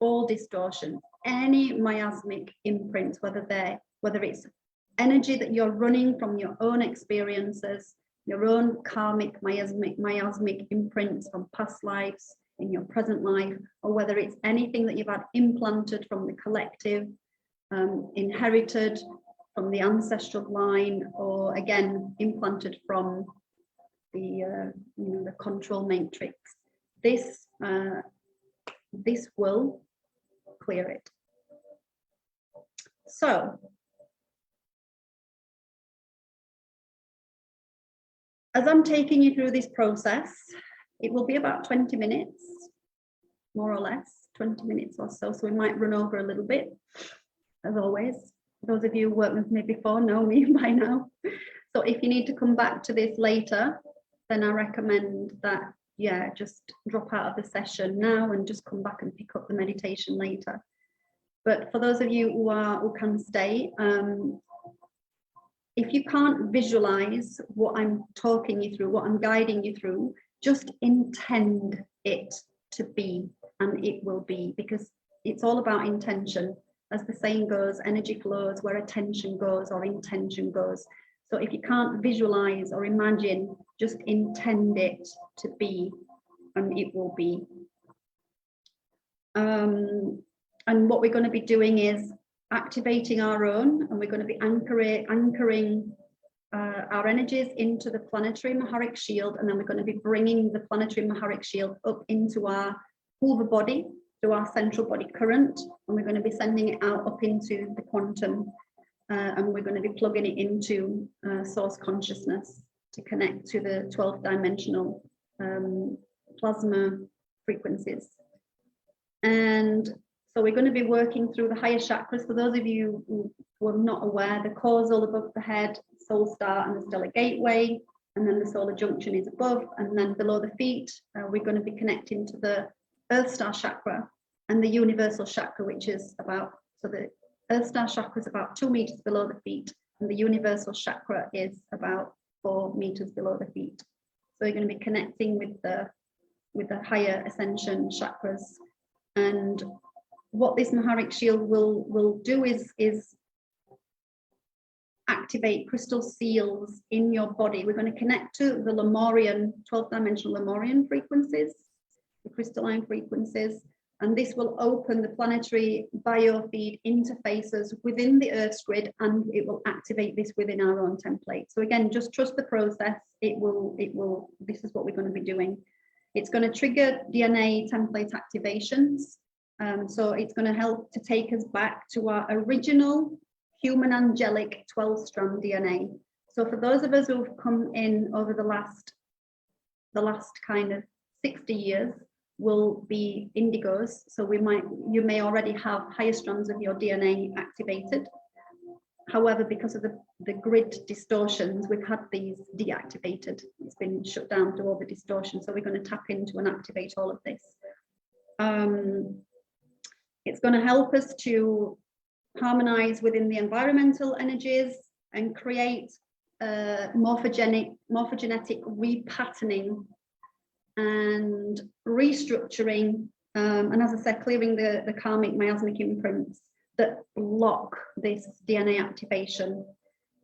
all distortion, any miasmic imprints, whether it's energy that you're running from your own experiences, your own karmic miasmic imprints from past lives in your present life, or whether it's anything that you've had implanted from the collective, inherited, from the ancestral line, or again implanted from the the control matrix. This will clear it. So as I'm taking you through this process, it will be about 20 minutes, more or less, 20 minutes or so. So we might run over a little bit, as always. Those of you who worked with me before know me by now. So if you need to come back to this later, then I recommend that, yeah, just drop out of the session now and just come back and pick up the meditation later. But for those of you who can stay, if you can't visualize what I'm talking you through, what I'm guiding you through, just intend it to be, and it will be, because it's all about intention. As the saying goes, energy flows where attention goes or intention goes. So if you can't visualize or imagine, just intend it to be, and it will be. And what we're going to be doing is activating our own, and we're going to be anchoring our energies into the planetary Maharic shield, and then we're going to be bringing the planetary Maharic shield up into our whole body, through our central body current, and we're going to be sending it out up into the quantum, and we're going to be plugging it into source consciousness to connect to the 12th dimensional plasma frequencies. And so we're going to be working through the higher chakras. For those of you who are not aware, the causal above the head, soul star, and the stellar gateway, and then the solar junction is above, and then below the feet, we're going to be connecting to the Earth Star chakra and the universal chakra, which is about, so the Earth Star chakra is about 2 meters below the feet, and the universal chakra is about 4 meters below the feet. So you're going to be connecting with the higher ascension chakras. And what this Maharic shield will do is activate crystal seals in your body. We're going to connect to the Lemurian, 12th dimensional Lemurian frequencies, the crystalline frequencies, and this will open the planetary biofeed interfaces within the Earth's grid, and it will activate this within our own template. So again, just trust the process. It will, this is what we're going to be doing. It's going to trigger DNA template activations. So it's going to help to take us back to our original human angelic 12-strand DNA. So for those of us who've come in over the last kind of 60 years, will be indigos. So you may already have higher strands of your DNA activated. However, because of the grid distortions, we've had these deactivated. It's been shut down through all the distortion. So we're going to tap into and activate all of this. It's going to help us to harmonize within the environmental energies and create morphogenetic repatterning and restructuring, and as I said, clearing the karmic miasmic imprints that block this DNA activation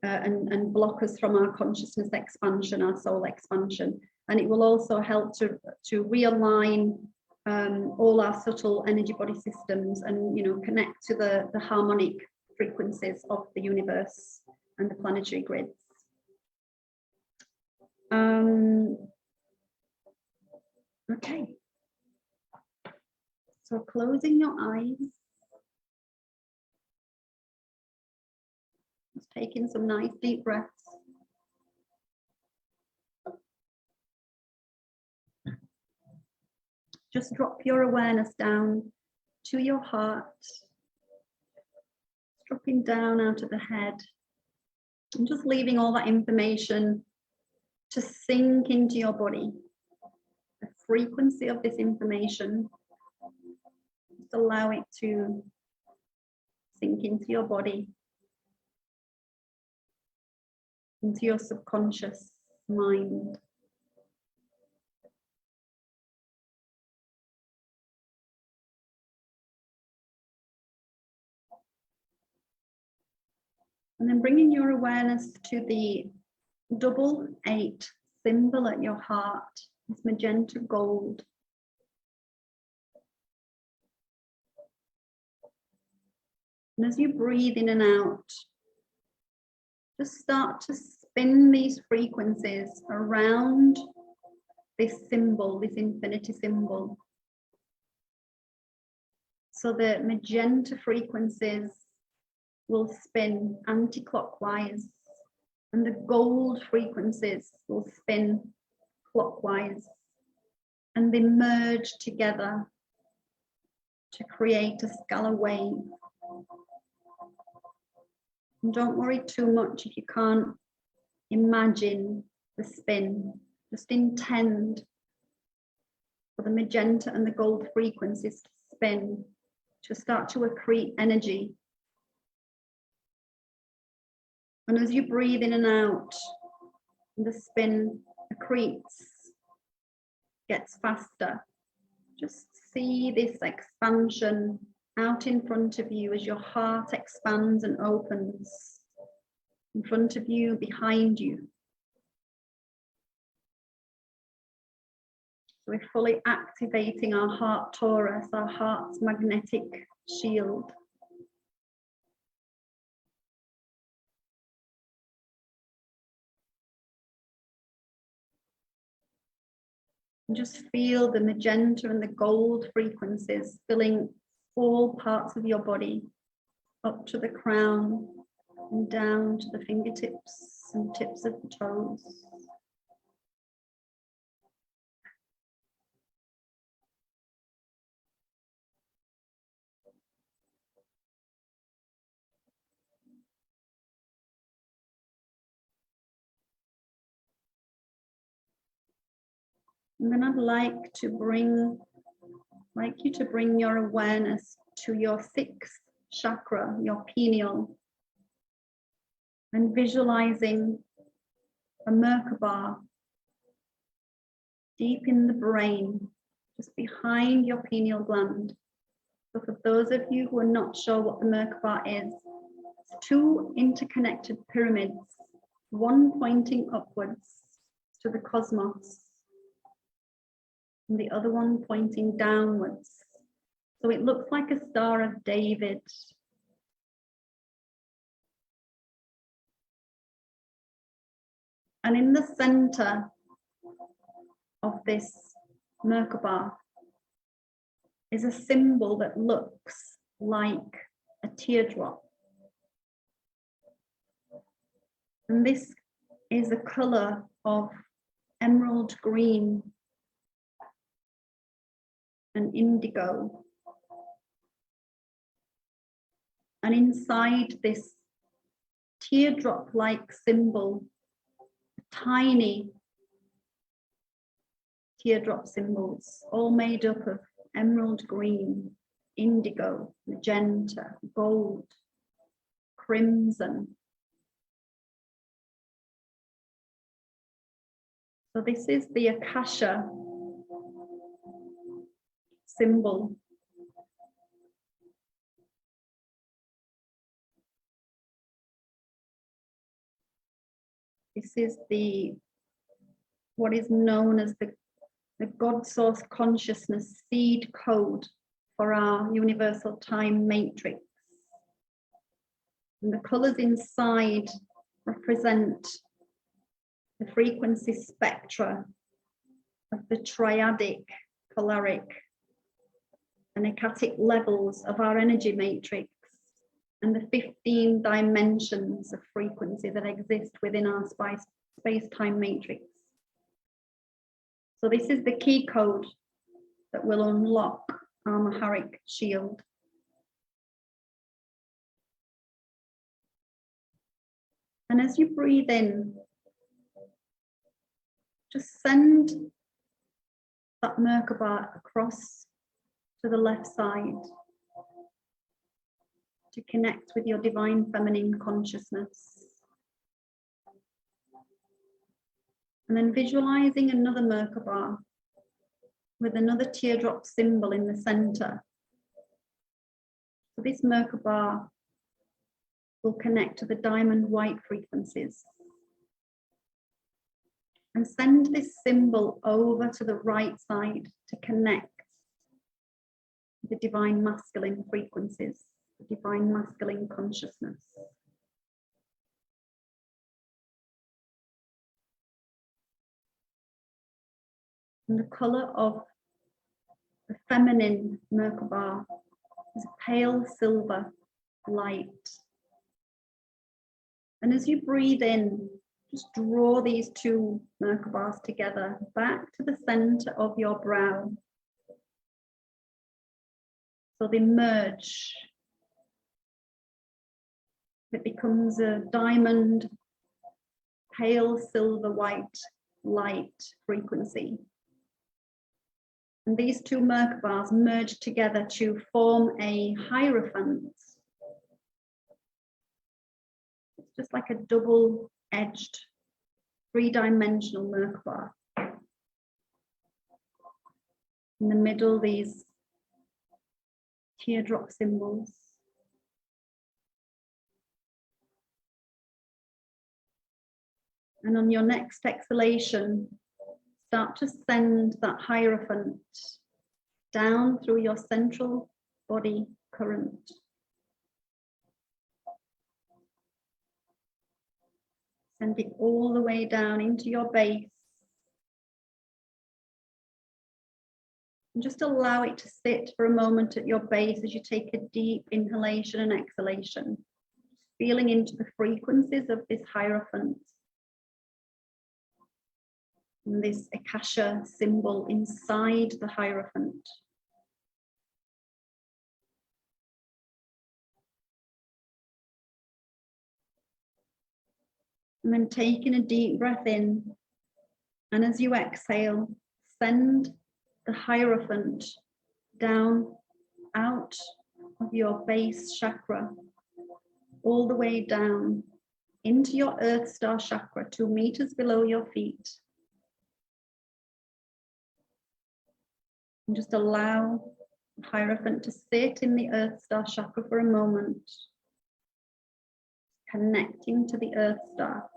and block us from our consciousness expansion, our soul expansion. And it will also help to realign all our subtle energy body systems and, you know, connect to the harmonic frequencies of the universe and the planetary grids. Okay, so closing your eyes, just taking some nice deep breaths. Just drop your awareness down to your heart, dropping down out of the head, and just leaving all that information to sink into your body. The frequency of this information, just allow it to sink into your body, into your subconscious mind. And then bringing your awareness to the 88 symbol at your heart, this magenta gold. And as you breathe in and out, just start to spin these frequencies around this symbol, this infinity symbol. So the magenta frequencies will spin anti-clockwise, and the gold frequencies will spin clockwise, and they merge together to create a scalar wave. And don't worry too much if you can't imagine the spin. Just intend for the magenta and the gold frequencies to spin, to start to accrete energy. And as you breathe in and out, the spin accretes, gets faster. Just see this expansion out in front of you as your heart expands and opens in front of you, behind you. So we're fully activating our heart torus, our heart's magnetic shield. And just feel the magenta and the gold frequencies filling all parts of your body, up to the crown and down to the fingertips and tips of the toes. And then I'd like you to bring your awareness to your sixth chakra, your pineal, and visualizing a Merkaba deep in the brain, just behind your pineal gland. So for those of you who are not sure what the Merkaba is, it's two interconnected pyramids, one pointing upwards to the cosmos, and the other one pointing downwards. So it looks like a Star of David. And in the center of this Merkaba is a symbol that looks like a teardrop. And this is a color of emerald green and indigo. And inside this teardrop-like symbol, tiny teardrop symbols, all made up of emerald green, indigo, magenta, gold, crimson. So this is the Akasha symbol. This is what is known as the God Source Consciousness seed code for our universal time matrix. And the colors inside represent the frequency spectra of the triadic, polaric, and Akashic levels of our energy matrix, and the 15 dimensions of frequency that exist within our space-time matrix. So this is the key code that will unlock our Maharic shield. And as you breathe in, just send that Merkaba across to the left side to connect with your divine feminine consciousness. And then visualizing another Merkaba with another teardrop symbol in the center. So this Merkaba will connect to the diamond white frequencies. And send this symbol over to the right side to connect with the divine masculine frequencies, the divine masculine consciousness. And the color of the feminine Merkaba is a pale silver light. And as you breathe in, just draw these two Merkabas together back to the center of your brow. So they merge. It becomes a diamond, pale silver white light frequency. And these two Merkabas merge together to form a hierophant. It's just like a double-edged, three-dimensional Merkaba. In the middle, these teardrop symbols. And on your next exhalation, start to send that hierophant down through your central body current. Send it all the way down into your base. And just allow it to sit for a moment at your base as you take a deep inhalation and exhalation, feeling into the frequencies of this hierophant. And this Akasha symbol inside the hierophant. And then taking a deep breath in, and as you exhale, send the hierophant down out of your base chakra, all the way down into your Earth Star chakra, 2 meters below your feet. And just allow the hierophant to sit in the Earth Star chakra for a moment, connecting to the Earth Star.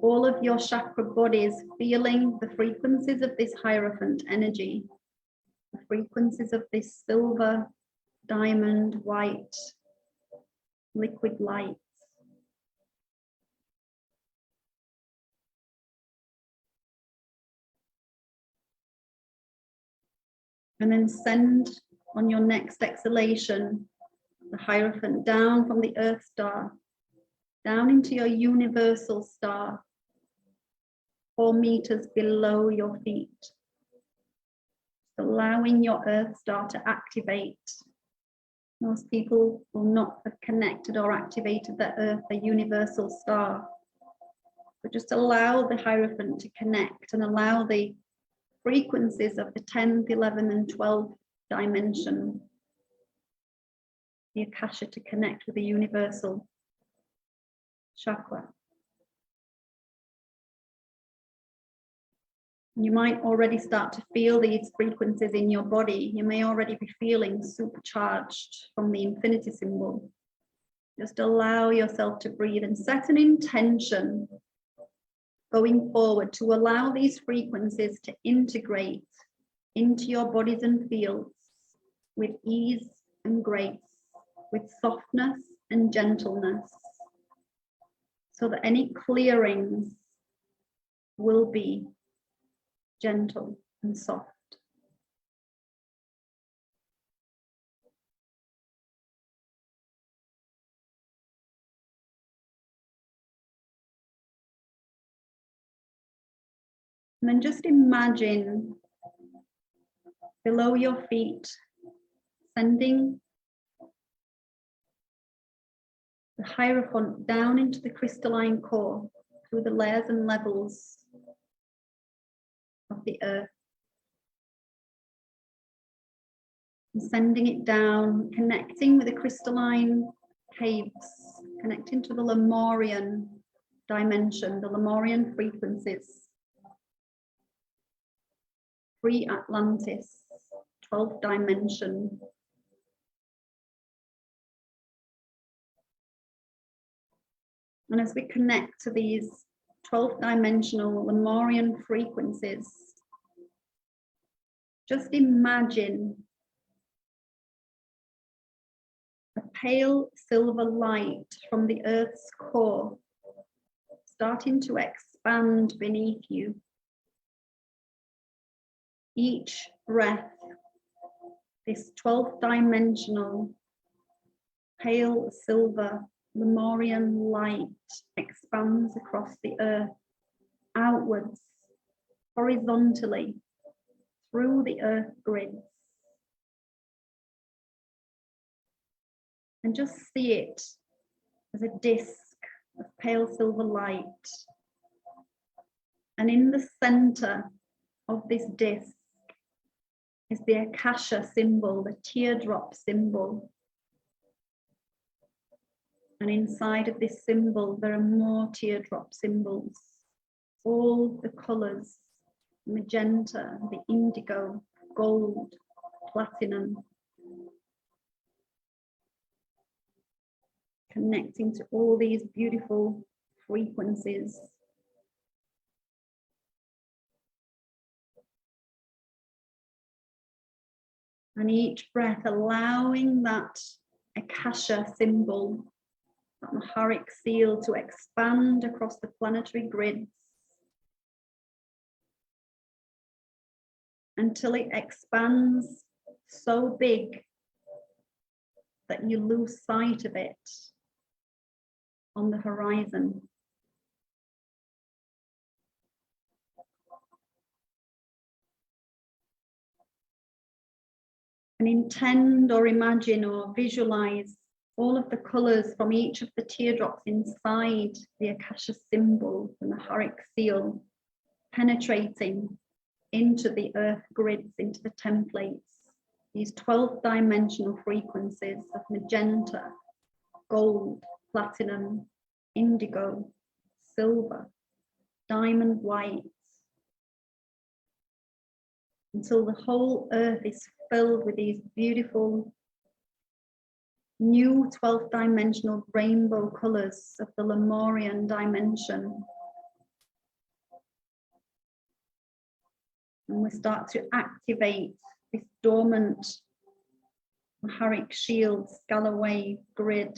All of your chakra bodies feeling the frequencies of this hierophant energy, the frequencies of this silver, diamond, white, liquid light. And then send on your next exhalation the hierophant down from the Earth Star, down into your universal star, 4 meters below your feet. Allowing your Earth Star to activate. Most people will not have connected or activated their Earth, their universal star. But just allow the hierophant to connect and allow the frequencies of the 10th, 11th, and 12th dimension, the Akasha, to connect with the universal chakra. You might already start to feel these frequencies in your body. You may already be feeling supercharged from the infinity symbol. Just allow yourself to breathe and set an intention going forward to allow these frequencies to integrate into your bodies and fields with ease and grace, with softness and gentleness, so that any clearings will be gentle and soft. And then just imagine below your feet, sending the hierophant down into the crystalline core through the layers and levels of the earth. And sending it down, connecting with the crystalline caves, connecting to the Lemurian dimension, the Lemurian frequencies. Pre-Atlantis, 12th dimension. And as we connect to these 12th dimensional Lemurian frequencies, just imagine a pale silver light from the Earth's core starting to expand beneath you. each breath, this 12th dimensional pale silver Lemurian light expands across the earth, outwards, horizontally, through the earth grids. And just see it as a disc of pale silver light. And in the center of this disc is the Akasha symbol, the teardrop symbol. And inside of this symbol, there are more teardrop symbols, all the colors, magenta, the indigo, gold, platinum, connecting to all these beautiful frequencies. And each breath allowing that Akasha symbol, that Maharic seal, to expand across the planetary grids until it expands so big that you lose sight of it on the horizon. And intend or imagine or visualize all of the colors from each of the teardrops inside the Akasha symbol, the Maharic seal, penetrating into the earth grids, into the templates, these 12 dimensional frequencies of magenta, gold, platinum, indigo, silver, diamond white, until the whole earth is filled with these beautiful new 12th dimensional rainbow colors of the Lemurian dimension. And we start to activate this dormant Maharic shield, scalaway grid.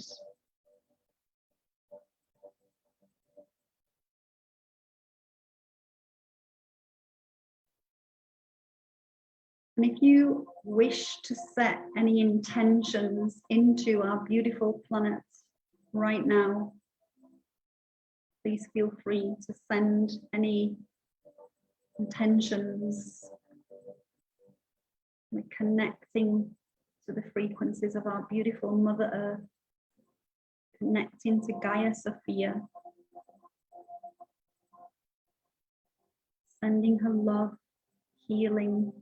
And if you wish to set any intentions into our beautiful planet right now, please feel free to send any intentions. We're connecting to the frequencies of our beautiful Mother Earth, connecting to Gaia Sophia, sending her love, healing.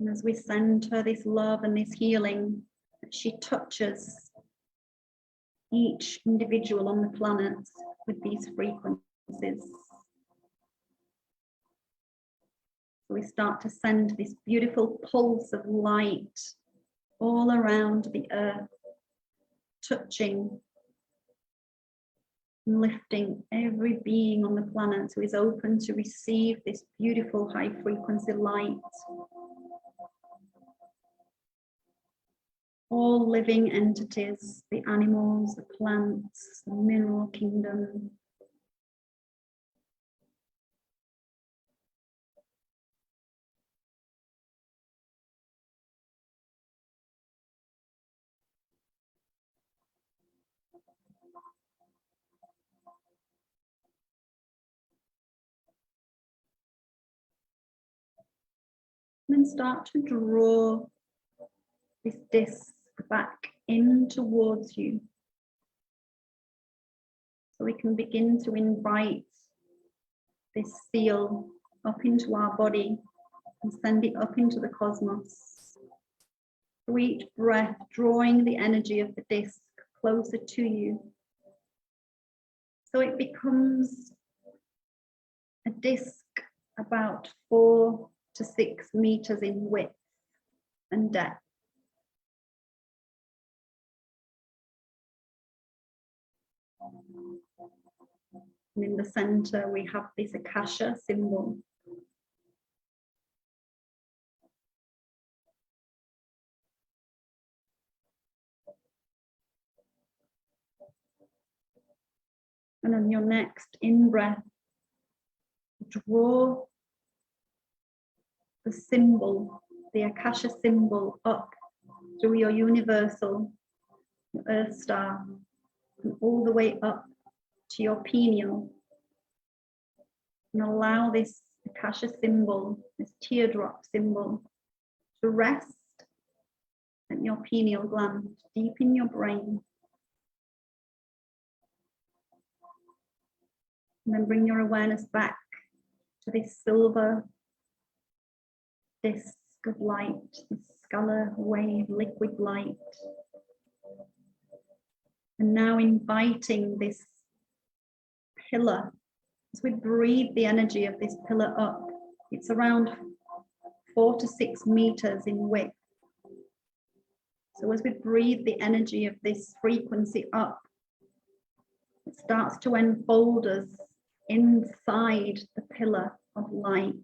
And as we send her this love and this healing, she touches each individual on the planet with these frequencies. So we start to send this beautiful pulse of light all around the earth, touching and lifting every being on the planet who is open to receive this beautiful high frequency light. All living entities, the animals, the plants, the mineral kingdom. And then start to draw this disc back in towards you. So we can begin to invite this seal up into our body and send it up into the cosmos. Through each breath, drawing the energy of the disc closer to you. So it becomes a disc about 4 to 6 meters in width and depth. And in the center, we have this Akasha symbol. And on your next in-breath, draw the symbol, the Akasha symbol, up through your universal earth star and all the way up to your pineal. And allow this Akasha symbol, this teardrop symbol, to rest at your pineal gland, deep in your brain. And then bring your awareness back to this silver disc of light, this scalar wave, liquid light. And now inviting this pillar, as we breathe the energy of this pillar up, it's around 4 to 6 meters in width. So as we breathe the energy of this frequency up, it starts to enfold us inside the pillar of light.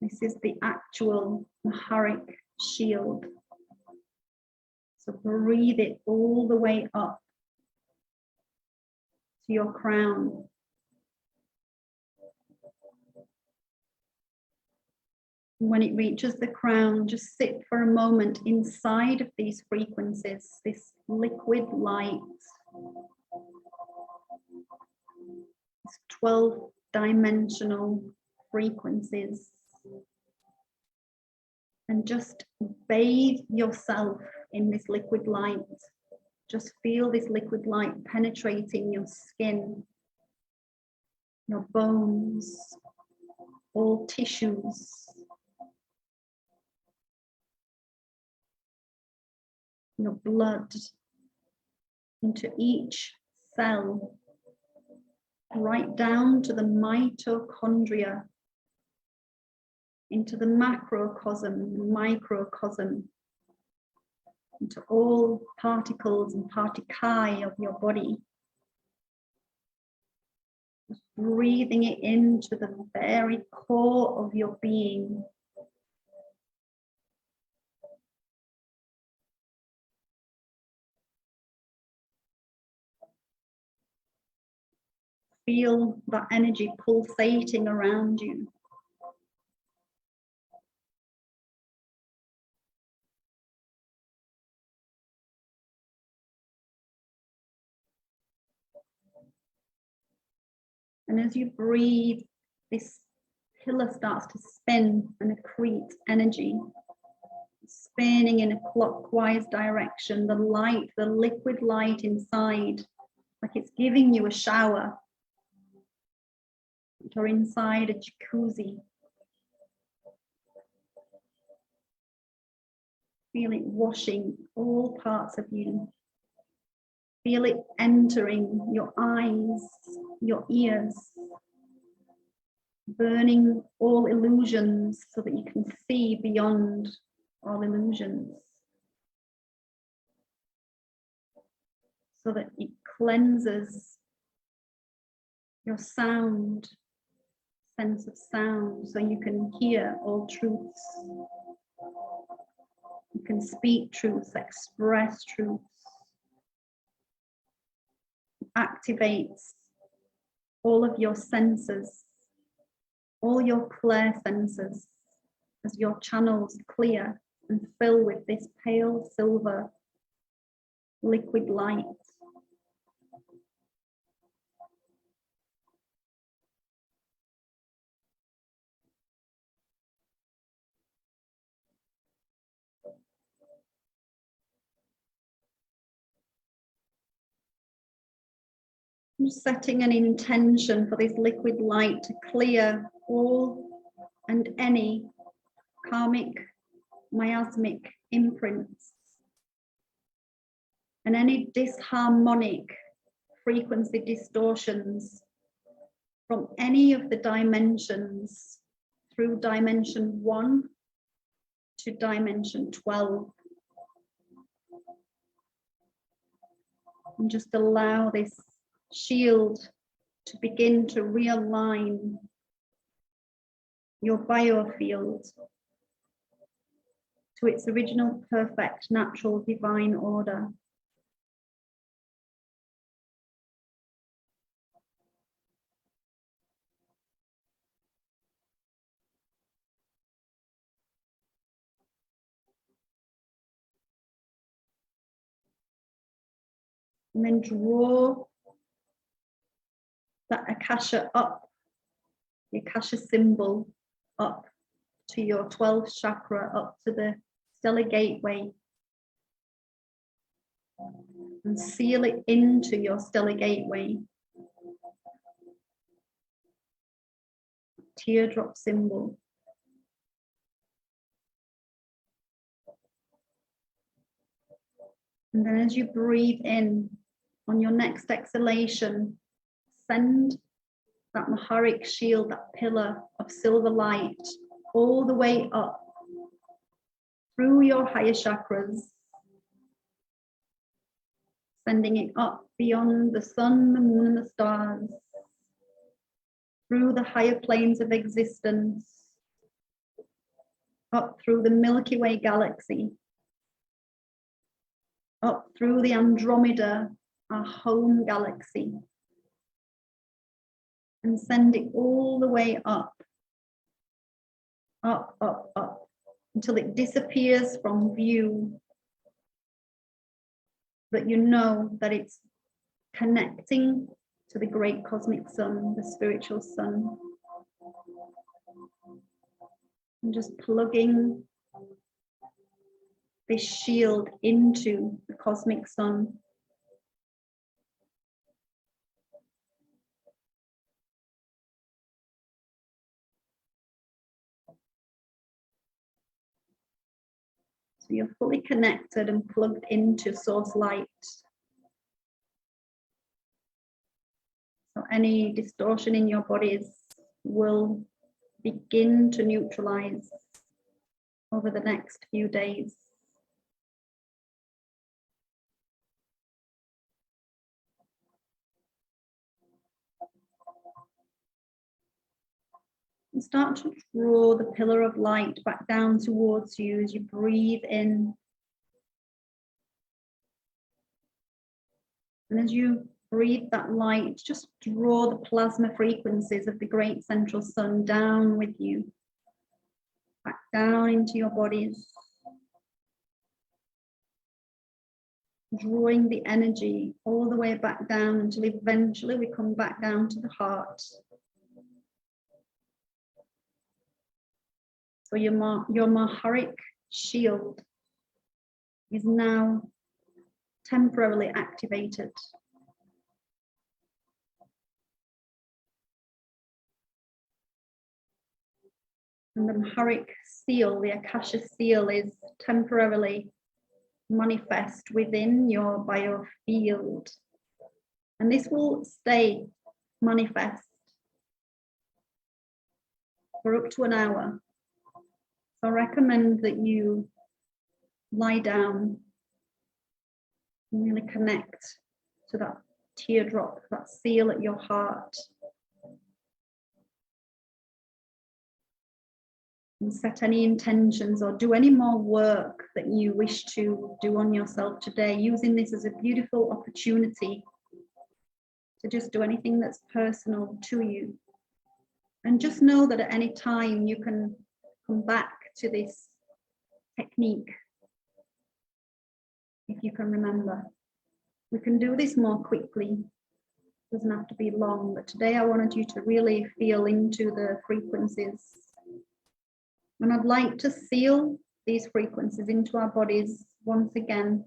This is the actual Maharic shield. So breathe it all the way up to your crown. When it reaches the crown, just sit for a moment inside of these frequencies, this liquid light, this 12-dimensional frequencies, and just bathe yourself in this liquid light. Just feel this liquid light penetrating your skin, your bones, all tissues. Your blood, into each cell, right down to the mitochondria, into the macrocosm, microcosm, into all particles and particae of your body. Just breathing it into the very core of your being. Feel that energy pulsating around you. And as you breathe, this pillar starts to spin and accrete energy, spinning in a clockwise direction. The light, the liquid light inside, like it's giving you a shower. You're inside a jacuzzi. Feel it washing all parts of you. Feel it entering your eyes, your ears, burning all illusions so that you can see beyond all illusions. So that it cleanses your sound, sense of sound, so you can hear all truths. You can speak truths, express truths. Activates all of your senses, all your clear senses, as your channels clear and fill with this pale silver liquid light. I'm setting an intention for this liquid light to clear all and any karmic, miasmic imprints and any disharmonic frequency distortions from any of the dimensions through dimension 1 to dimension 12. And just allow this shield to begin to realign your biofield, to its original, perfect, natural, divine order. And then draw that Akasha up, the Akasha symbol up to your 12th chakra, up to the stellar gateway, and seal it into your stellar gateway. Teardrop symbol. And then as you breathe in, on your next exhalation, send that Maharic shield, that pillar of silver light, all the way up through your higher chakras, sending it up beyond the sun, the moon, and the stars, through the higher planes of existence, up through the Milky Way galaxy, up through the Andromeda, our home galaxy, and send it all the way up, up, up, up, until it disappears from view. But you know that it's connecting to the great cosmic sun, the spiritual sun. And just plugging this shield into the cosmic sun. So you're fully connected and plugged into source light. So any distortion in your bodies will begin to neutralize over the next few days. And start to draw the pillar of light back down towards you as you breathe in. And as you breathe that light, just draw the plasma frequencies of the great central sun down with you, back down into your bodies, drawing the energy all the way back down until eventually we come back down to the heart. So your Maharic shield is now temporarily activated. And the Maharic seal, the Akasha seal, is temporarily manifest within your biofield. And this will stay manifest for up to an hour. So I recommend that you lie down and really connect to that teardrop, that seal at your heart. And set any intentions or do any more work that you wish to do on yourself today, using this as a beautiful opportunity to just do anything that's personal to you. And just know that at any time you can come back to this technique if you can remember. We can do this more quickly. It doesn't have to be long, but today I wanted you to really feel into the frequencies. And I'd like to seal these frequencies into our bodies once again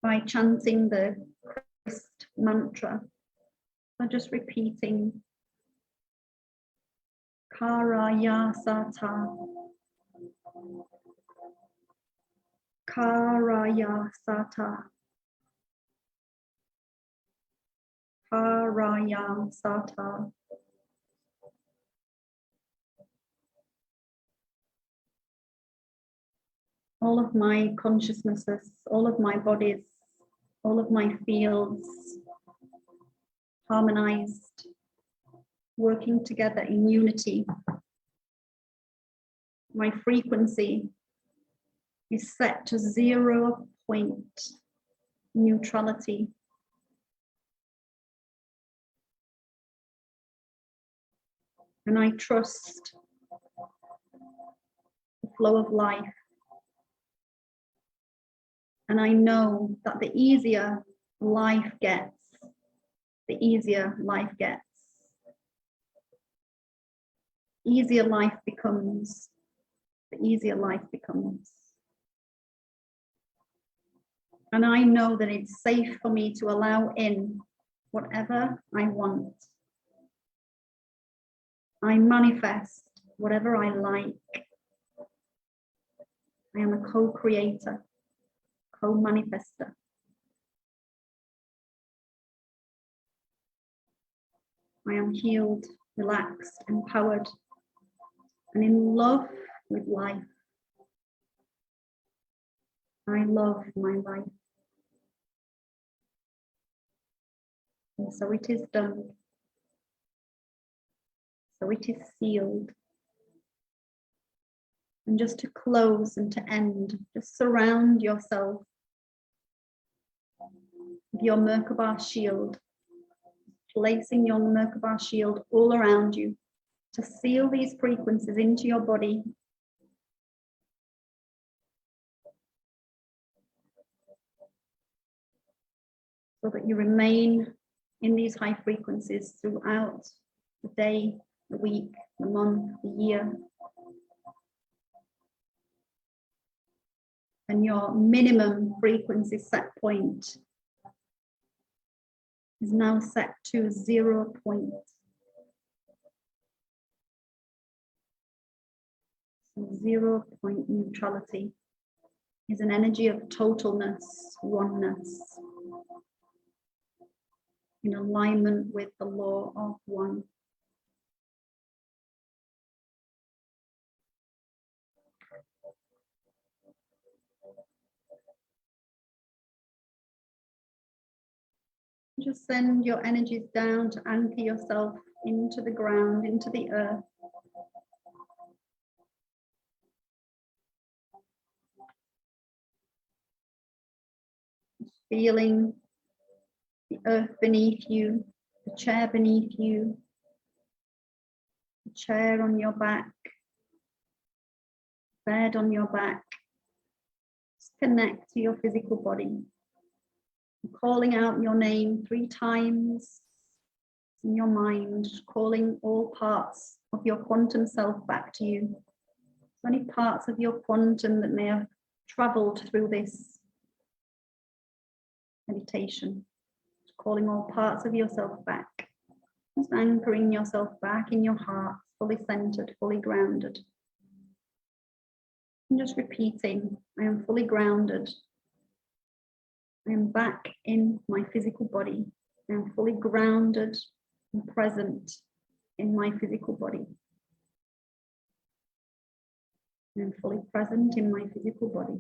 by chanting the Christ mantra. So just repeating Karaya Sata, Karaya Sata, Karaya Sata. All of my consciousnesses, all of my bodies, all of my fields harmonized, working together in unity. My frequency is set to 0 point neutrality. And I trust the flow of life. And I know that the easier life gets, the easier life gets. Easier life becomes, the easier life becomes. And I know that it's safe for me to allow in whatever I want. I manifest whatever I like. I am a co-creator, co-manifester. I am healed, relaxed, empowered, and in love with life. I love my life. And so it is done. So it is sealed. And just to close and to end, just surround yourself with your Merkaba shield, placing your Merkaba shield all around you to seal these frequencies into your body. So that you remain in these high frequencies throughout the day, the week, the month, the year. And your minimum frequency set point is now set to 0 point. So 0 point neutrality is an energy of totalness, oneness, in alignment with the law of one. Just send your energies down to anchor yourself into the ground, into the earth. Feeling the earth beneath you, the chair beneath you, the chair on your back, bed on your back. Just connect to your physical body. Calling out your name 3 times in your mind, calling all parts of your quantum self back to you. So any parts of your quantum that may have traveled through this meditation, calling all parts of yourself back, just anchoring yourself back in your heart, fully centered, fully grounded. And just repeating, I am fully grounded. I am back in my physical body. I am fully grounded and present in my physical body. I am fully present in my physical body.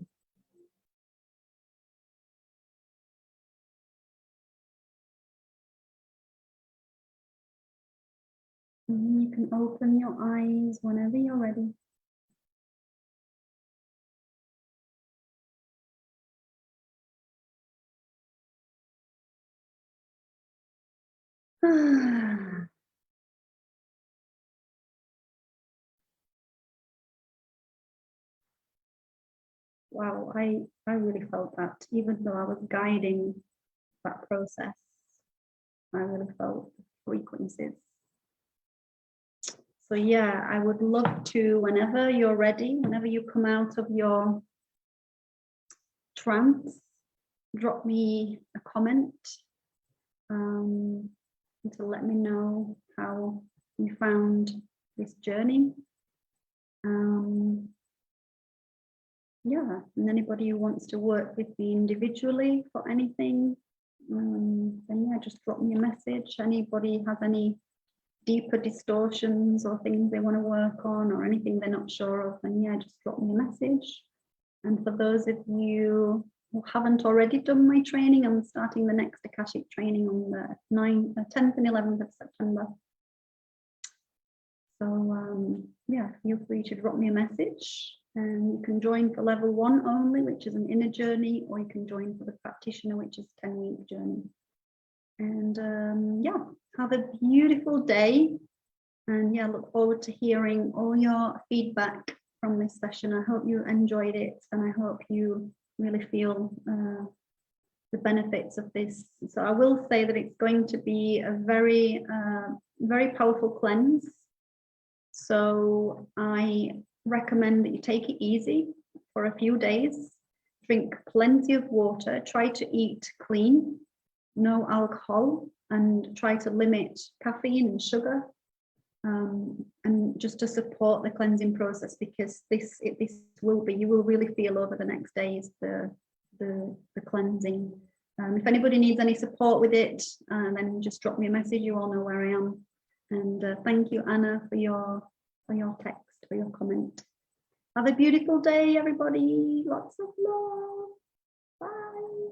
And you can open your eyes whenever you're ready. Wow, I really felt that. Even though I was guiding that process, I really felt the frequencies. So yeah, I would love to, whenever you're ready, whenever you come out of your trance, drop me a comment to let me know how you found this journey. Yeah, and anybody who wants to work with me individually for anything, then yeah, just drop me a message. Anybody has any deeper distortions or things they want to work on or anything they're not sure of, then yeah, just drop me a message. And for those of you who haven't already done my training, I'm starting the next Akashic training on the 10th and 11th of September. So yeah, feel free to drop me a message, and you can join for level 1 only, which is an inner journey, or you can join for the practitioner, which is 10-week journey. And yeah, have a beautiful day, and yeah, look forward to hearing all your feedback from this session. I hope you enjoyed it, and I hope you really feel the benefits of this. So I will say that it's going to be a very powerful cleanse. So I recommend that you take it easy for a few days, drink plenty of water, try to eat clean, no alcohol, and try to limit caffeine and sugar, and just to support the cleansing process, because you will really feel over the next days the cleansing. If anybody needs any support with it, then just drop me a message. You all know where I am. And thank you, Anna, for your text, for your comment. Have a beautiful day, everybody. Lots of love. Bye.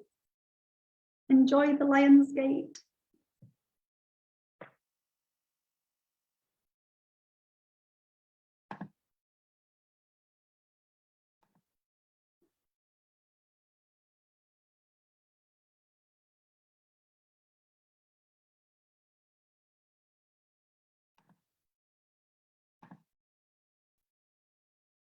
Enjoy the Lionsgate.